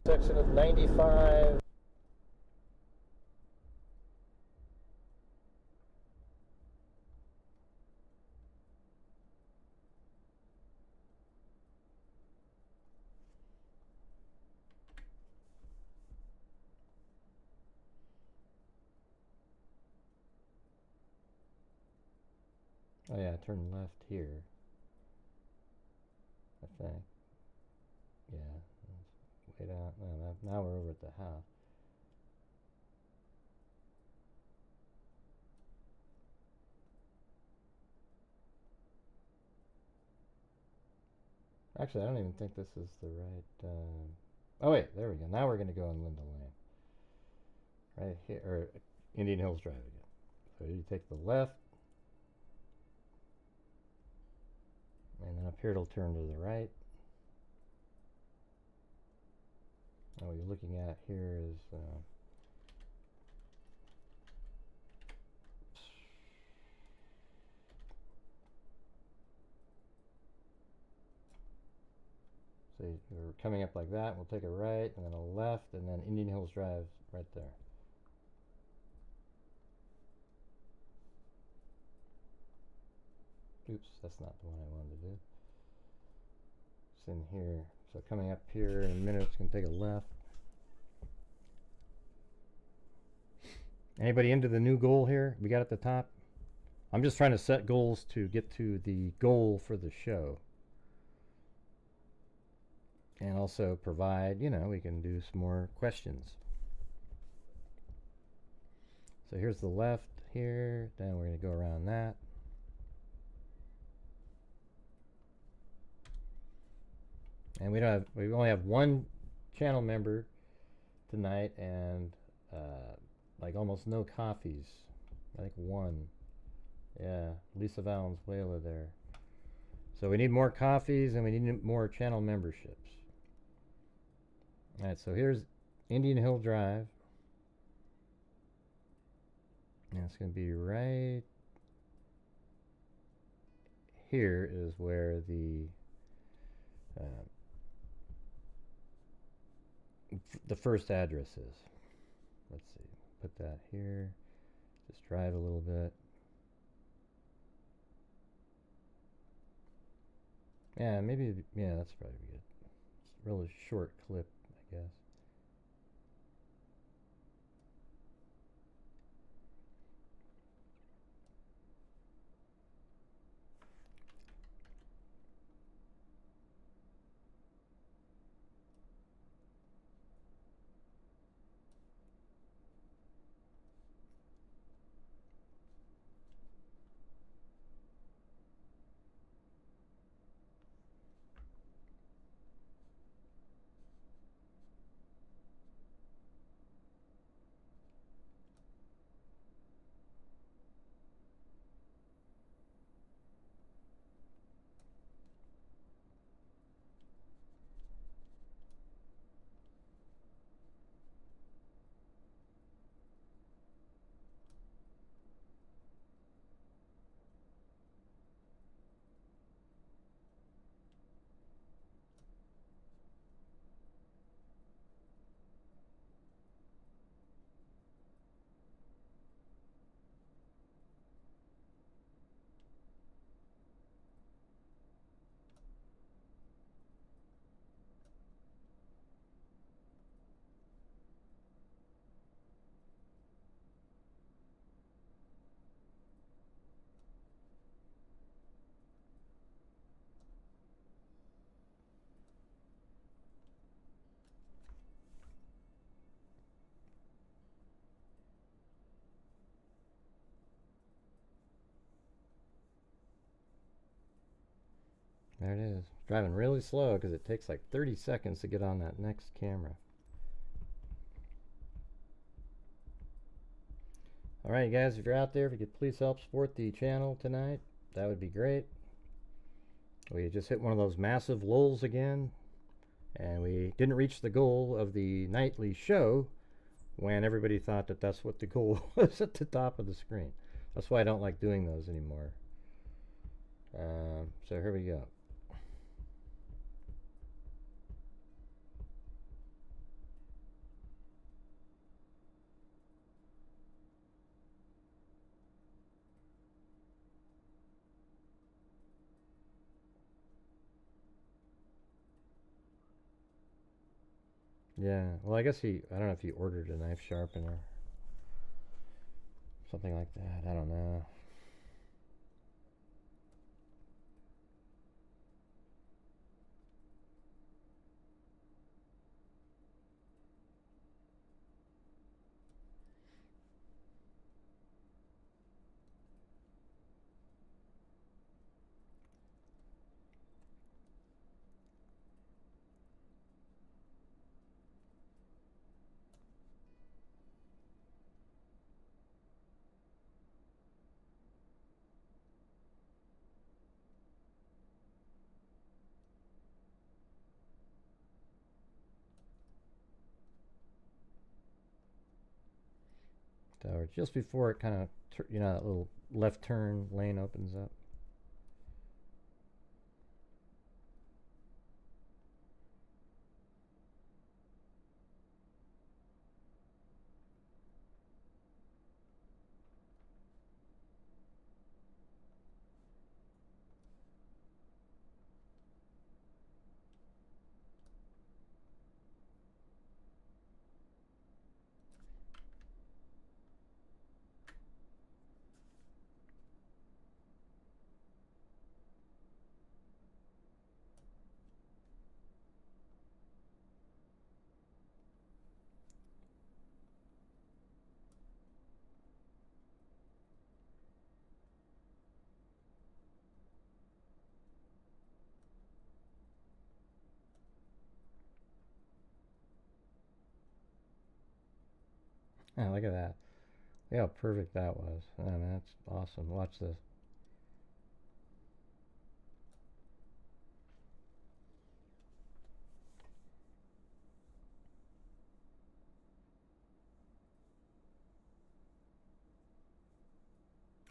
Section of 95. Oh yeah, turn left here. I think. Yeah, way down. No, now we're over at the house. Actually, I don't even think this is the right. Oh wait, there we go. Now we're going to go on Linda Lane, right here, or Indian Hills Drive again. So you take the left, and then up here it'll turn to the right. And what you're looking at here is so you're coming up like that. We'll take a right and then a left, and then Indian Hills Drive right there. Oops, that's not the one I wanted to do. It's in here. So coming up here in a minute, it's going to take a left. Anybody into the new goal here we got at the top? I'm just trying to set goals to get to the goal for the show. And also provide, you know, we can do some more questions. So here's the left here. Then we're going to go around that. And we only have one channel member tonight, and like almost no coffees. I think one. Yeah, Lisa Valenzuela there. So we need more coffees, and we need more channel memberships. All right, so here's Indian Hill Drive. And it's going to be right here is where the first address is. Let's see, put that here. Just drive a little bit. Yeah, maybe, yeah, that's probably good. It's a really short clip, I guess. There it is. Driving really slow because it takes like 30 seconds to get on that next camera. Alright guys, if you're out there, if you could please help support the channel tonight, that would be great. We just hit one of those massive lulls again, and we didn't reach the goal of the nightly show when everybody thought that that's what the goal was at the top of the screen. That's why I don't like doing those anymore. So here we go. Yeah, well, I guess I don't know if he ordered a knife sharpener. Something like that, I don't know. Watchtower, just before it kind of, you know, that little left turn lane opens up. Oh, look at that. Look how perfect that was. Oh, man, that's awesome. Watch this.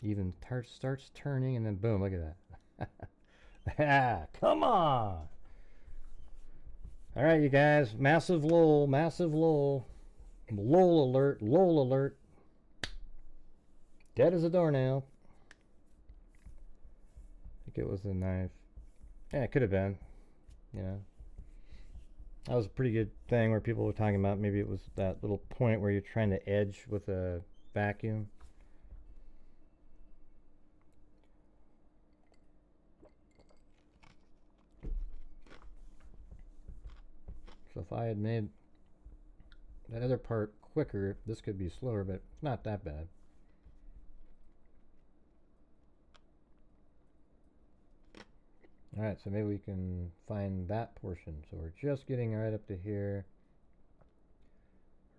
Even starts turning, and then boom, look at that. Ah, come on. All right, you guys. Massive lull, massive lull. Lull alert, lull alert. Dead as a doornail. I think it was the knife. Yeah, it could have been. You know. That was a pretty good thing where people were talking about maybe it was that little point where you're trying to edge with a vacuum. So if I had made that other part quicker, this could be slower, but it's not that bad. Alright, so maybe we can find that portion. So we're just getting right up to here.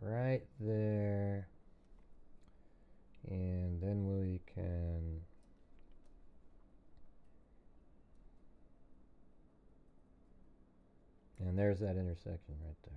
Right there. And then we can... And there's that intersection right there.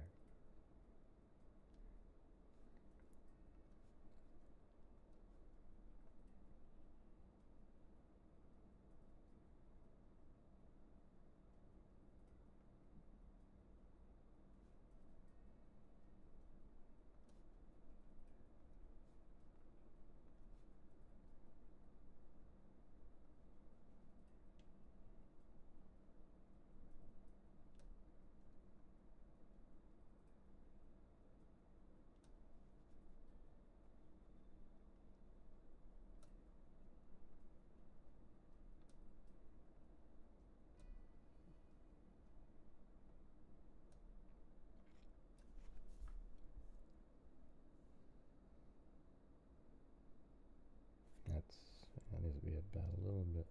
That needs to be about a little bit.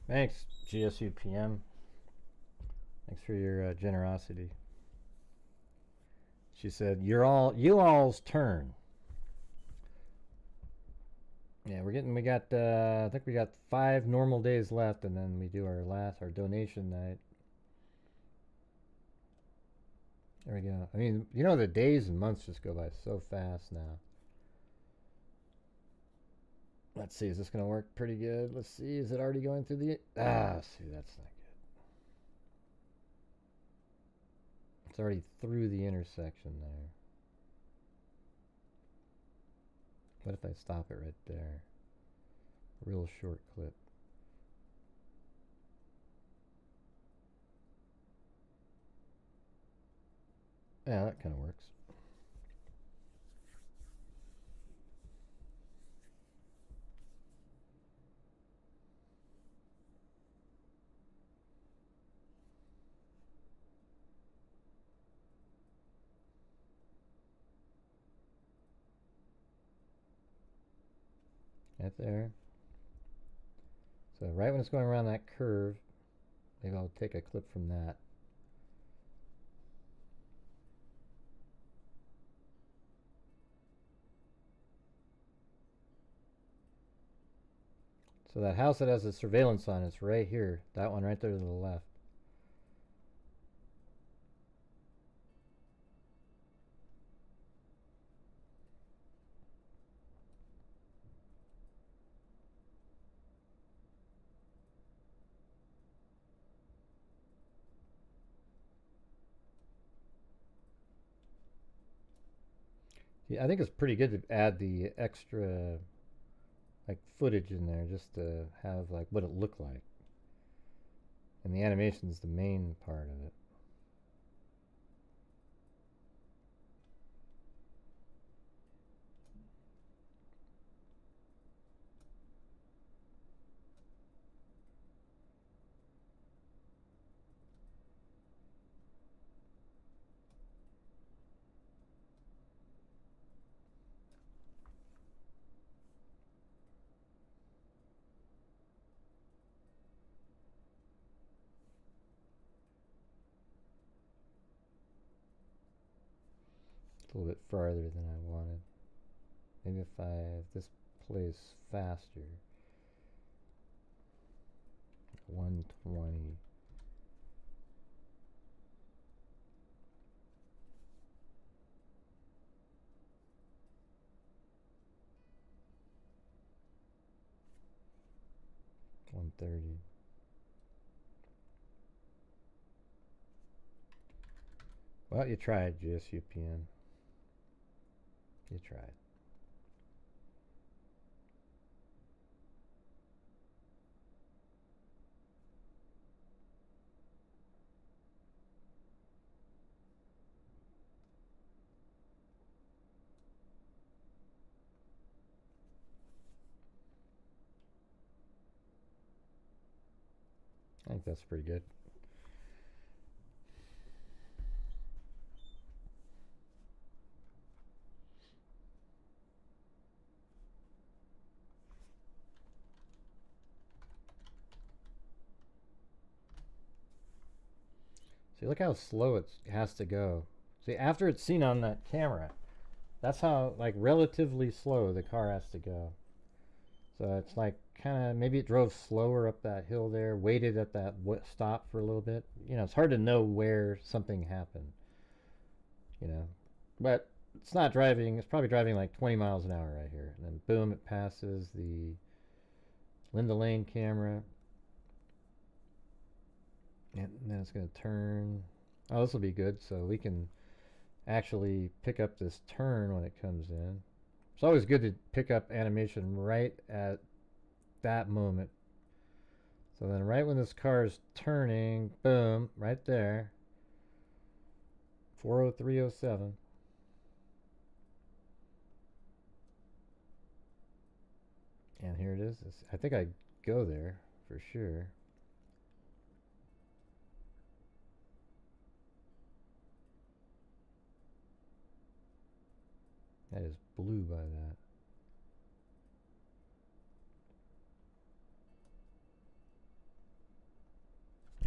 Thanks, GSU PM. Thanks for your generosity. She said, you all's turn. Yeah, we got, I think we got 5 normal days left, and then we do our donation night. There we go. I mean, you know, the days and months just go by so fast now. Let's see, is this going to work pretty good? Let's see, is it already going through the... see, that's not good. It's already through the intersection there. What if I stop it right there? Real short clip. Yeah, that kind of works. Right there. So right when it's going around that curve, maybe I'll take a clip from that. So that house that has the surveillance on is right here. That one right there to the left. Yeah, I think it's pretty good to add the extra like footage in there just to have like what it looked like. And the animation is the main part of it. It's a little bit farther than I wanted. Maybe if this plays faster. 120. $130. Well, you tried, GSUPN. You tried. I think that's pretty good. See, look how slow it has to go. See, after it's seen on that camera, that's how, like, relatively slow the car has to go. So it's like kind of, maybe it drove slower up that hill there, waited at that stop for a little bit. You know, it's hard to know where something happened, you know. But it's not driving, it's probably driving like 20 miles an hour right here. And then boom, it passes the Linda Lane camera. And then it's going to turn. Oh, this will be good. So we can actually pick up this turn when it comes in. It's always good to pick up animation right at that moment. So then right when this car is turning, boom, right there. 40307. And here it is. I think I go there for sure. That is blue by that.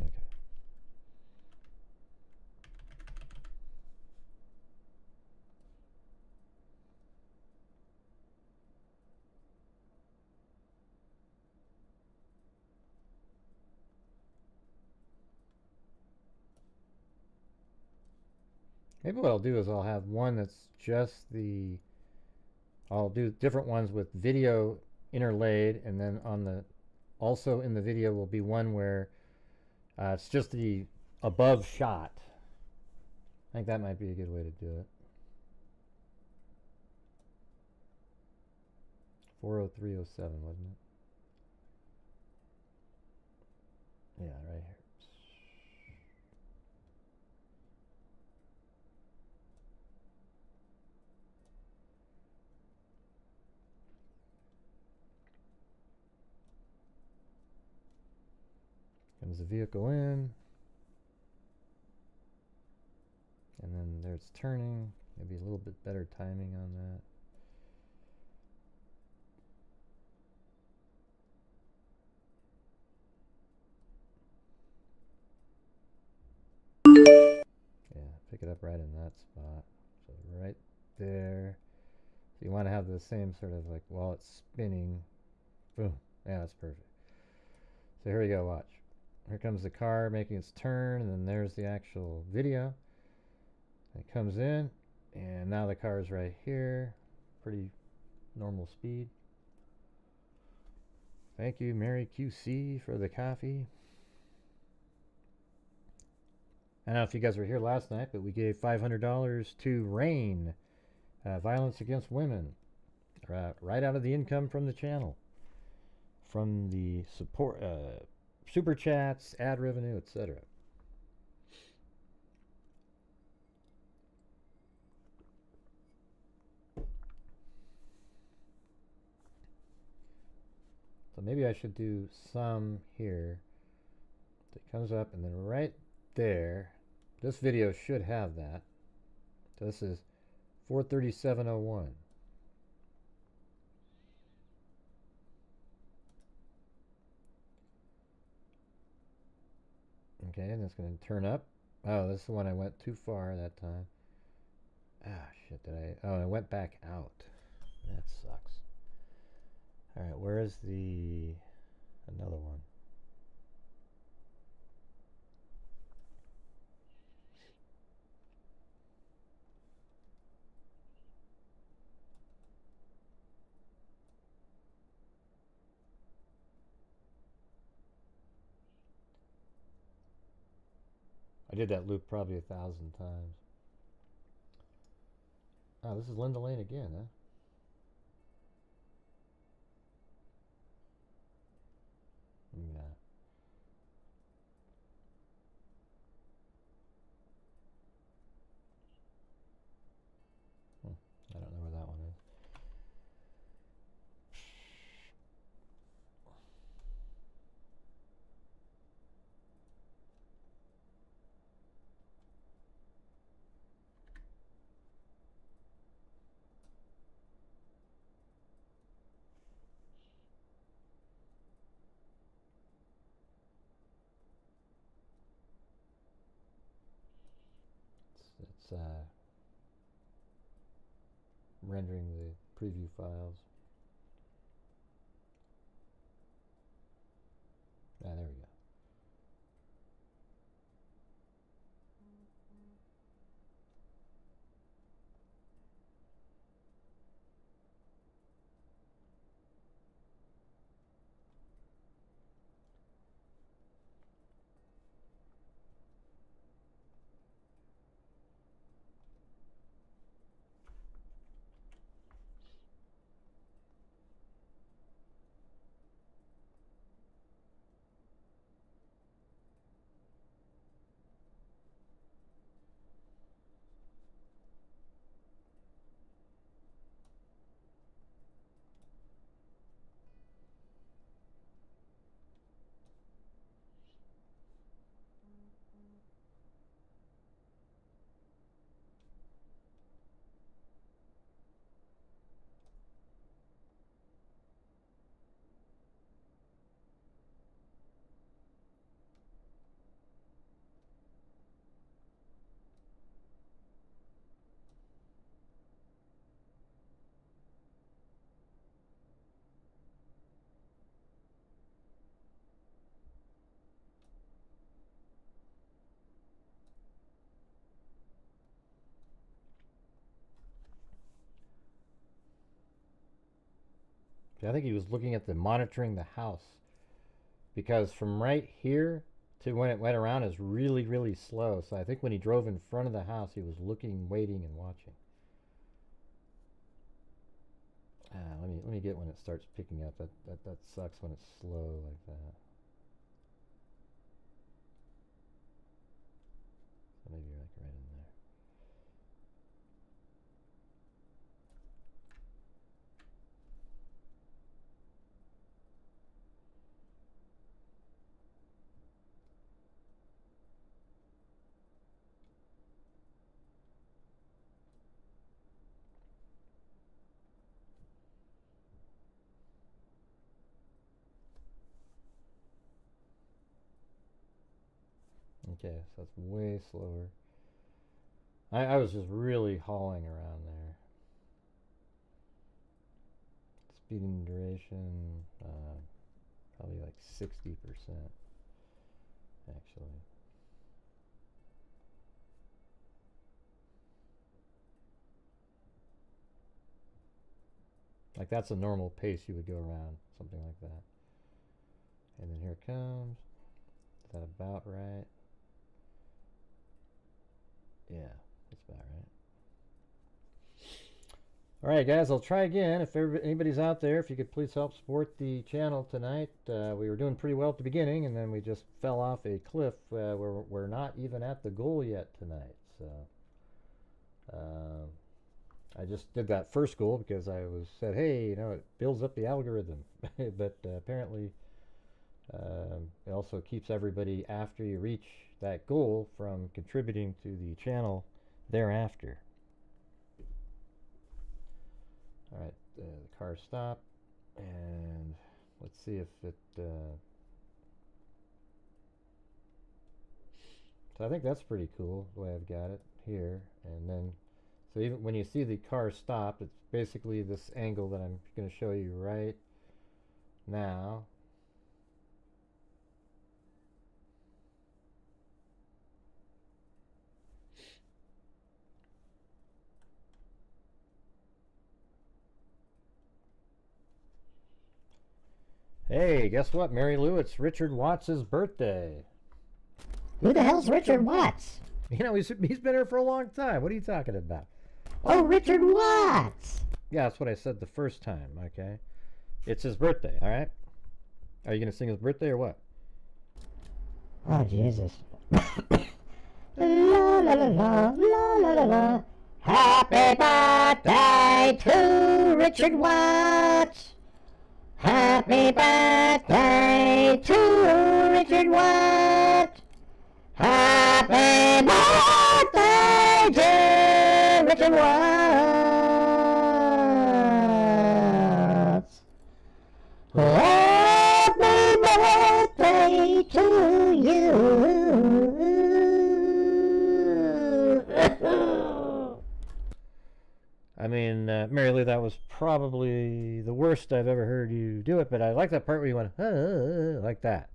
Okay. Maybe what I'll do is I'll have one that's just the, I'll do different ones with video interlaid, and then on the, also in the video will be one where it's just the above shot. I think that might be a good way to do it. 40307, wasn't it? Yeah, right here. Comes the vehicle in. And then there it's turning. Maybe a little bit better timing on that. Yeah, pick it up right in that spot. So right there. So you want to have the same sort of like while it's spinning. Boom. Yeah, that's perfect. So here we go, watch. Here comes the car making its turn, and then there's the actual video. It comes in, and now the car is right here. Pretty normal speed. Thank you, Mary QC, for the coffee. I don't know if you guys were here last night, but we gave $500 to RAIN, Violence Against Women, right out of the income from the channel, from the support, super chats, ad revenue, etc. So maybe I should do some here. It comes up, and then right there, this video should have that. So this is 437.01. Okay, and it's going to turn up. Oh, this is the one I went too far that time. Ah, shit, did I? Oh, I went back out. That sucks. Alright, where is the... another one? I did that loop probably 1,000 times. Oh, this is Linda Lane again, huh? Yeah. I don't know where that one is. It's rendering the preview files. Ah, there we go. I think he was looking at the monitoring the house, because from right here to when it went around is really, really slow. So I think when he drove in front of the house, he was looking, waiting, and watching. Let me get when it starts picking up. That sucks when it's slow like that. So maybe like right in there. Okay, so that's way slower. I was just really hauling around there. Speed and duration. Probably like 60%, actually. Like that's a normal pace you would go around, something like that. And then here it comes. Is that about right? Yeah, that's about right. Alright guys, I'll try again. If anybody's out there, if you could please help support the channel tonight. We were doing pretty well at the beginning, and then we just fell off a cliff. We're not even at the goal yet tonight. So I just did that first goal because I said, hey, you know, it builds up the algorithm. But apparently it also keeps everybody after you reach that goal from contributing to the channel thereafter. All right, the car stopped, and let's see if it. So I think that's pretty cool the way I've got it here, and then so even when you see the car stop, it's basically this angle that I'm going to show you right now. Hey, guess what, Mary Lou? It's Richard Watts' birthday. Who the hell's Richard Watts? You know, he's been here for a long time. What are you talking about? Oh, Richard Watts! Yeah, that's what I said the first time, okay? It's his birthday, all right? Are you going to sing his birthday or what? Oh, Jesus. La la la la, la la la la. Happy birthday to Richard Watts! Happy birthday to Richard Watts! Happy birthday to Richard Watts! Happy birthday to you! I mean, Mary Lou, that was probably the worst I've ever heard you do it, but I like that part where you went, like that.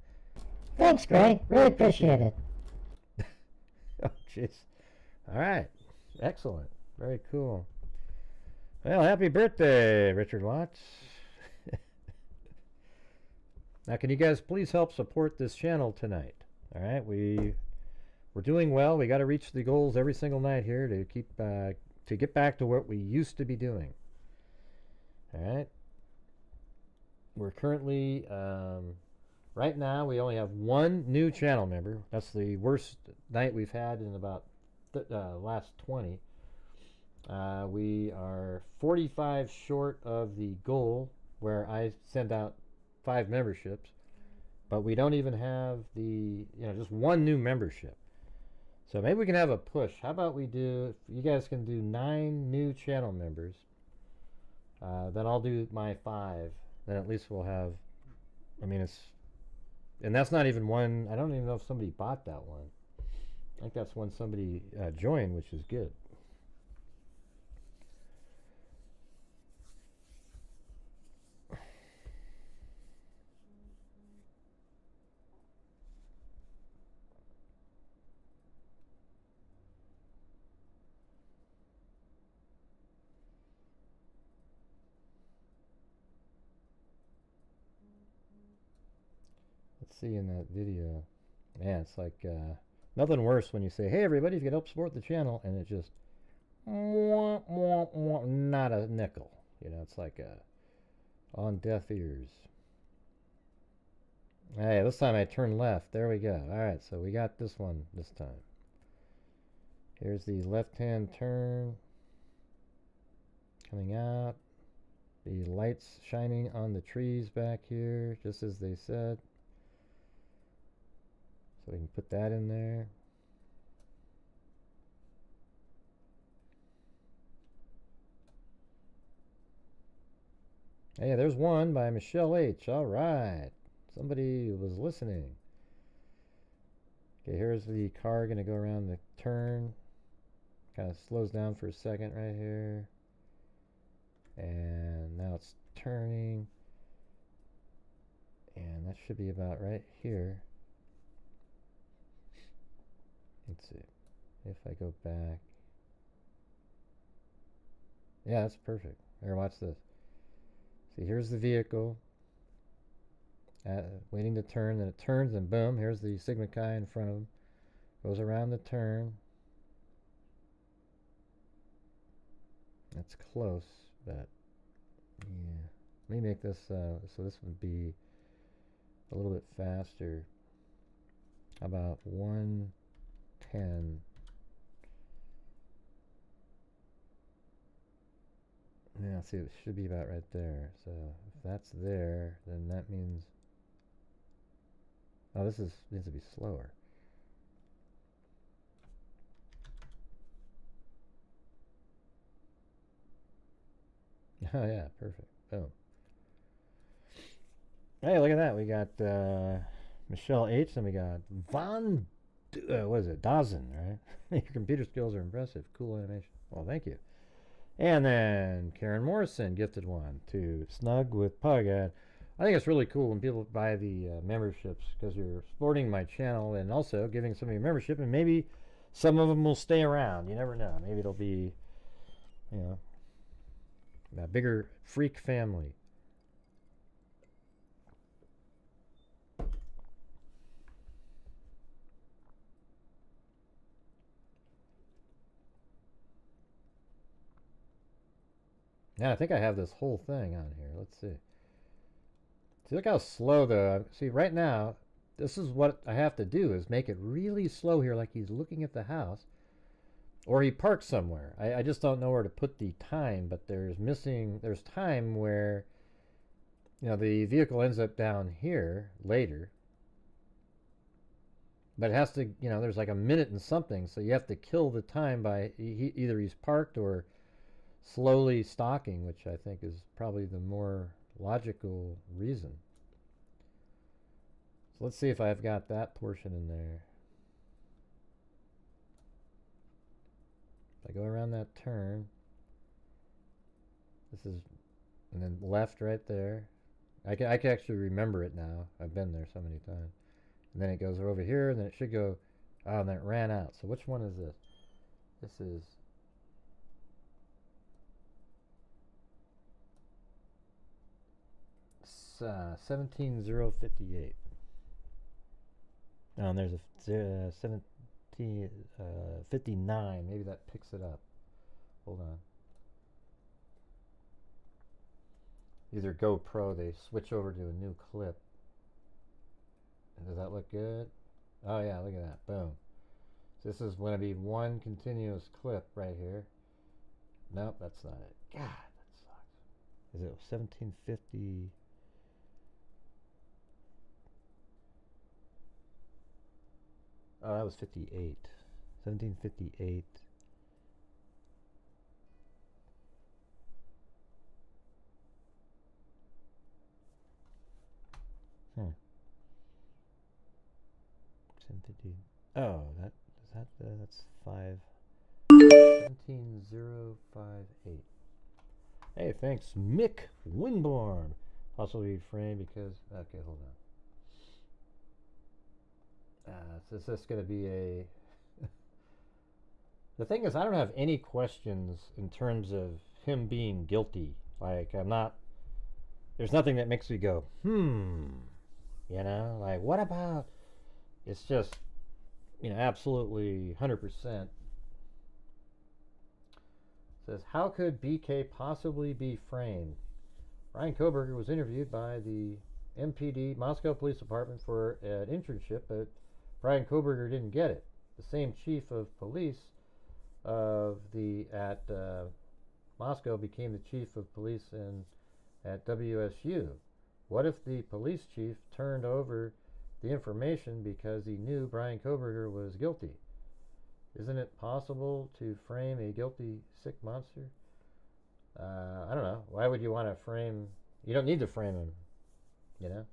Thanks, Gray. Really appreciate it. Oh, jeez. All right. Excellent. Very cool. Well, happy birthday, Richard Watts. Now, can you guys please help support this channel tonight? All right. We're doing well. We got to reach the goals every single night here to keep to get back to what we used to be doing. All right. We're currently, right now, we only have one new channel member. That's the worst night we've had in about last 20. We are 45 short of the goal where I send out 5 memberships, but we don't even have just one new membership. So maybe we can have a push. How about we do, if you guys can do 9 new channel members, then I'll do my 5. Then at least we'll have, and that's not even one, I don't even know if somebody bought that one. I think that's one somebody joined, which is good. See in that video, man, it's like nothing worse when you say, hey everybody, if you could help support the channel, and it just not a nickel. It's like on deaf ears. Hey, this time I turned left. There we go. All right, so we got this one this time. Here's the left-hand turn coming out, the lights shining on the trees back here, just as they said. So we can put that in there. Hey, there's one by Michelle H. All right. Somebody was listening. Okay, here's the car going to go around the turn. Kind of slows down for a second right here. And now it's turning. And that should be about right here. Let's see if I go back. Yeah, that's perfect. Here, watch this. See, here's the vehicle waiting to turn, then it turns, and boom, here's the Sigma Chi in front of him. Goes around the turn. That's close, but yeah. Let me make this so this would be a little bit faster. How about 110? Yeah, see, it should be about right there. So if that's there, then that means, oh, this needs to be slower. Oh yeah, perfect. Boom. Hey, look at that. We got Michelle H. and we got what is it? Dawson, right? Your computer skills are impressive. Cool animation. Well, thank you. And then Karen Morrison gifted one to Snug with Pug. And I think it's really cool when people buy the memberships, because you're supporting my channel and also giving some of your membership, and maybe some of them will stay around. You never know. Maybe it'll be, you know, a bigger freak family. Yeah, I think I have this whole thing on here. Let's see. See, look how slow though. See, right now, this is what I have to do, is make it really slow here, like he's looking at the house. Or he parked somewhere. I just don't know where to put the time, but there's time where, you know, the vehicle ends up down here later. But it has to, you know, there's like a minute and something, so you have to kill the time by either he's parked or slowly stalking, which I think is probably the more logical reason. So let's see if I've got that portion in there. If I go around that turn, this is, and then left right there. I can actually remember it now. I've been there so many times. And then it goes over here, and then it should go, oh, and then it ran out. So which one is this? This is 17058. Oh, and there's a 59. Maybe that picks it up. Hold on. Either GoPro, they switch over to a new clip. Does that look good? Oh yeah, look at that. Boom. So this is going to be one continuous clip right here. Nope, that's not it. God, that sucks. Is it 1750? Oh, that was 58. 1758. Hmm. 750. Oh, that's 17058. Hey, thanks, Mick Winborn. Possibly frame because, okay, hold on. So is this going to be a... The thing is, I don't have any questions in terms of him being guilty. Like, I'm not... There's nothing that makes me go, you know? Like, what about... It's just, you know, absolutely 100%. Says, how could BK possibly be framed? Ryan Koberger was interviewed by the MPD, Moscow Police Department, for an internship, but Brian Koberger didn't get it. The same chief of police at Moscow became the chief of police at WSU. What if the police chief turned over the information because he knew Brian Koberger was guilty? Isn't it possible to frame a guilty sick monster? I don't know. Why would you want to frame... You don't need to frame him, you know?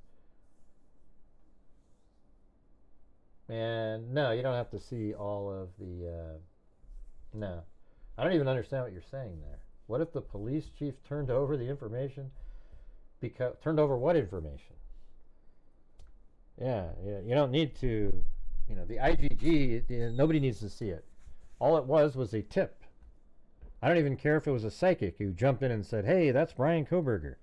And no, you don't have to see all of the... no. I don't even understand what you're saying there. What if the police chief turned over the information? Turned over what information? Yeah, yeah. You don't need to, you know, the IGG. Nobody needs to see it. All it was a tip. I don't even care if it was a psychic who jumped in and said, "Hey, that's Brian Koberger,"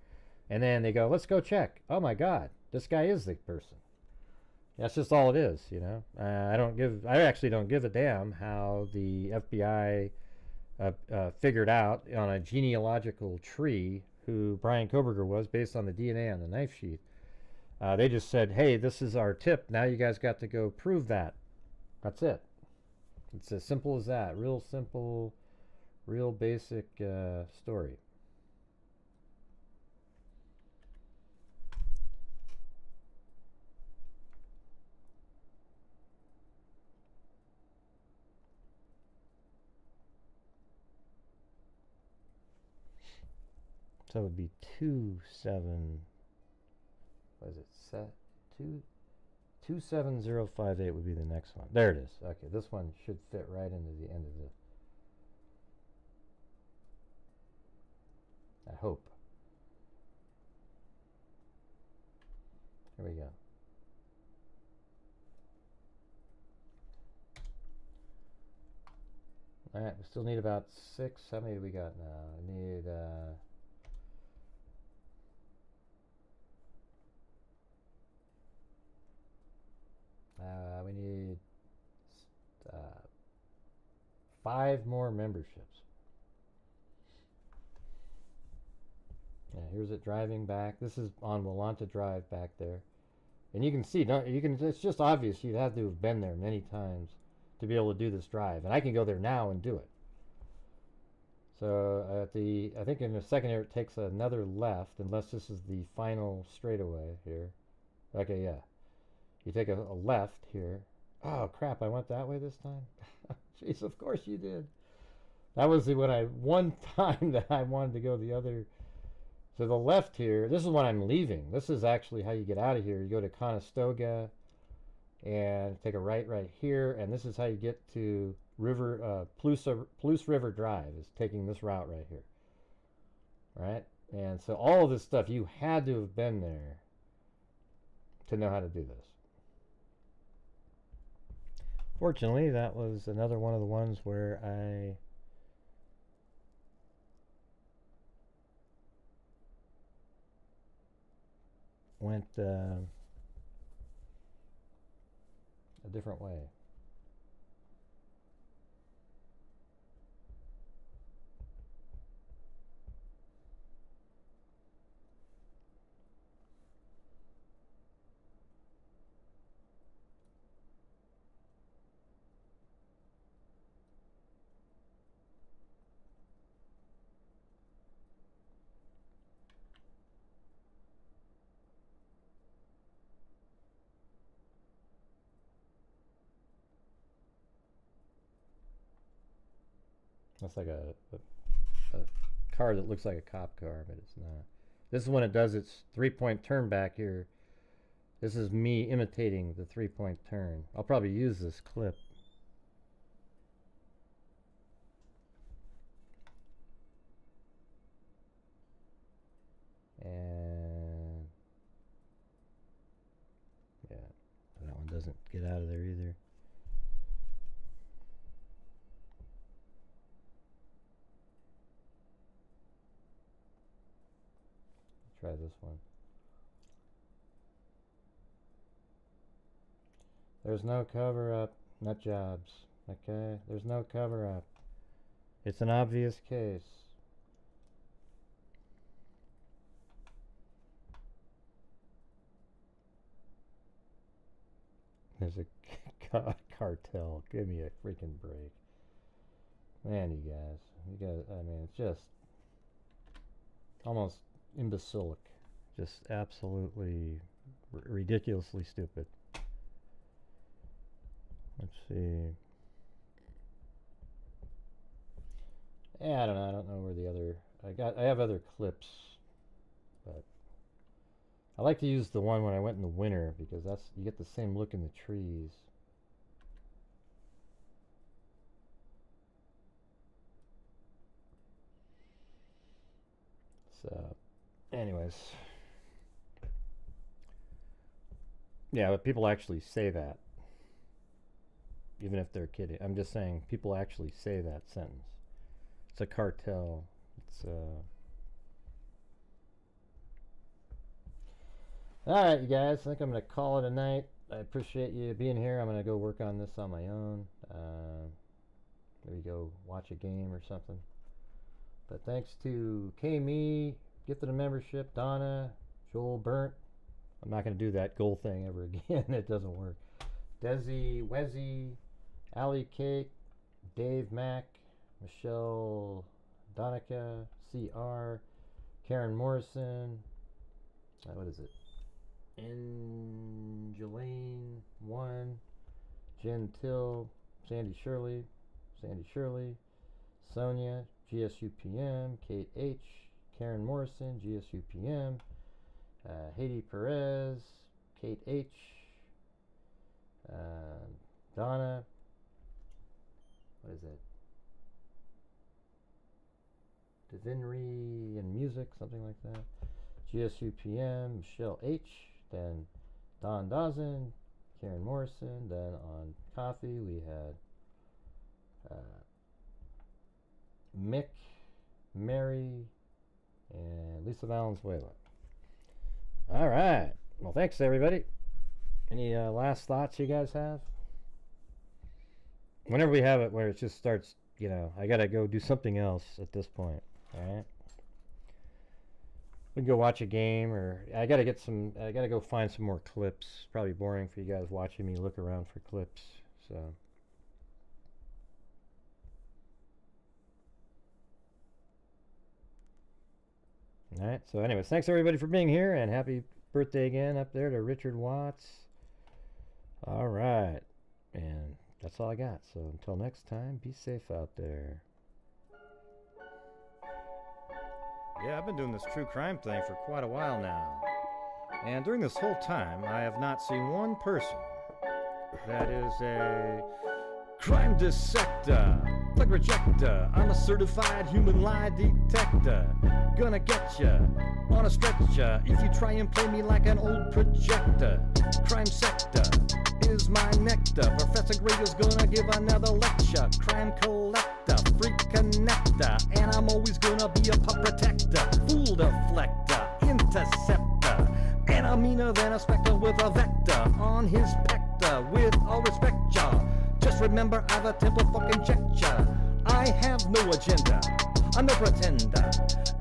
and then they go, "Let's go check." Oh my God, this guy is the person. That's just all it is, you know. I actually don't give a damn how the FBI figured out on a genealogical tree who Brian Koberger was based on the DNA on the knife sheath. They just said, "Hey, this is our tip. Now you guys got to go prove that." That's it. It's as simple as that. Real simple, real basic story. So it would be 27. What is it? Set 27058 would be the next one. There it is. Okay, this one should fit right into the end of the. I hope. Here we go. All right, we still need about 6. How many do we got now? I need we need 5 more memberships. Yeah, here's it driving back. This is on Willanta Drive back there, and you can see. It's just obvious you'd have to have been there many times to be able to do this drive, and I can go there now and do it. So I think in a second here it takes another left, unless this is the final straightaway here. Okay, yeah. You take a left here. Oh crap! I went that way this time. Jeez, of course you did. That was one time that I wanted to go the other. So the left here. This is when I'm leaving. This is actually how you get out of here. You go to Conestoga, and take a right here, and this is how you get to Palouse River Drive. Is taking this route right here. Right, and so all of this stuff you had to have been there to know how to do this. Fortunately, that was another one of the ones where I went a different way. That's like a car that looks like a cop car, but it's not. This is when it does its 3-point turn back here. This is me imitating the 3-point turn. I'll probably use this clip. And yeah, that one doesn't get out of there either. Try this one. There's no cover up, nut jobs. Okay, there's no cover up. It's an obvious case. There's a cartel. Give me a freaking break. Man, you guys, I mean, it's just almost imbecilic. Just absolutely ridiculously stupid. Let's see. Yeah, I don't know where the other. I have other clips, but I like to use the one when I went in the winter because you get the same look in the trees. So, anyways, Yeah, but people actually say that. Even if they're kidding. I'm just saying people actually say that sentence. It's a cartel. It's Alright, you guys. I think I'm going to call it a night. I appreciate you being here. I'm going to go work on this on my own. Maybe go watch a game or something. But thanks to K-Me, Gifted a Membership, Donna, Joel Burnt. I'm not going to do that goal thing ever again. It doesn't work. Desi, Wezzy, Ali Cake, Dave Mack, Michelle Donica, CR, Karen Morrison, what is it? Angelane 1, Jen Till, Sandy Shirley, Sonia, GSUPM, Kate H, Karen Morrison, GSUPM, Haiti Perez, Kate H, Donna, what is it? Divinry and Music, something like that. GSUPM, Michelle H, then Don Dawson, Karen Morrison, then on coffee we had Mick, Mary, and Lisa Valenzuela. All right. Well, thanks, everybody. Any last thoughts you guys have? Whenever we have it where it just starts, you know, I got to go do something else at this point. All right. We can go watch a game, or I got to go find some more clips. Probably boring for you guys watching me look around for clips. So. All right. So anyways, thanks everybody for being here, and happy birthday again up there to Richard Watts. All right. And that's all I got. So until next time, be safe out there. Yeah, I've been doing this true crime thing for quite a while now. And during this whole time, I have not seen one person that is a crime dissector, flag rejector. I'm a certified human lie detector. Gonna get ya on a stretcher if you try and play me like an old projector. Crime sector is my nectar. Professor Grader's gonna give another lecture. Crime collector, freak connector, and I'm always gonna be a pup protector. Fool deflector, interceptor, and I'm meaner than a spectre with a vector on his pector. With all respect, y'all, just remember I've a temple fucking check ya. I have no agenda, I'm no pretender,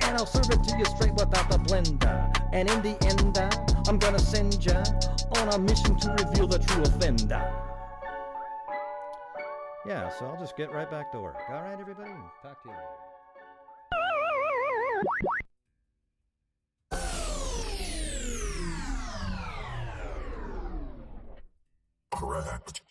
and I'll serve it to you straight without the blender. And in the end, I'm gonna send ya on a mission to reveal the true offender. Yeah, so I'll just get right back to work. All right, everybody? Talk to you later. Correct.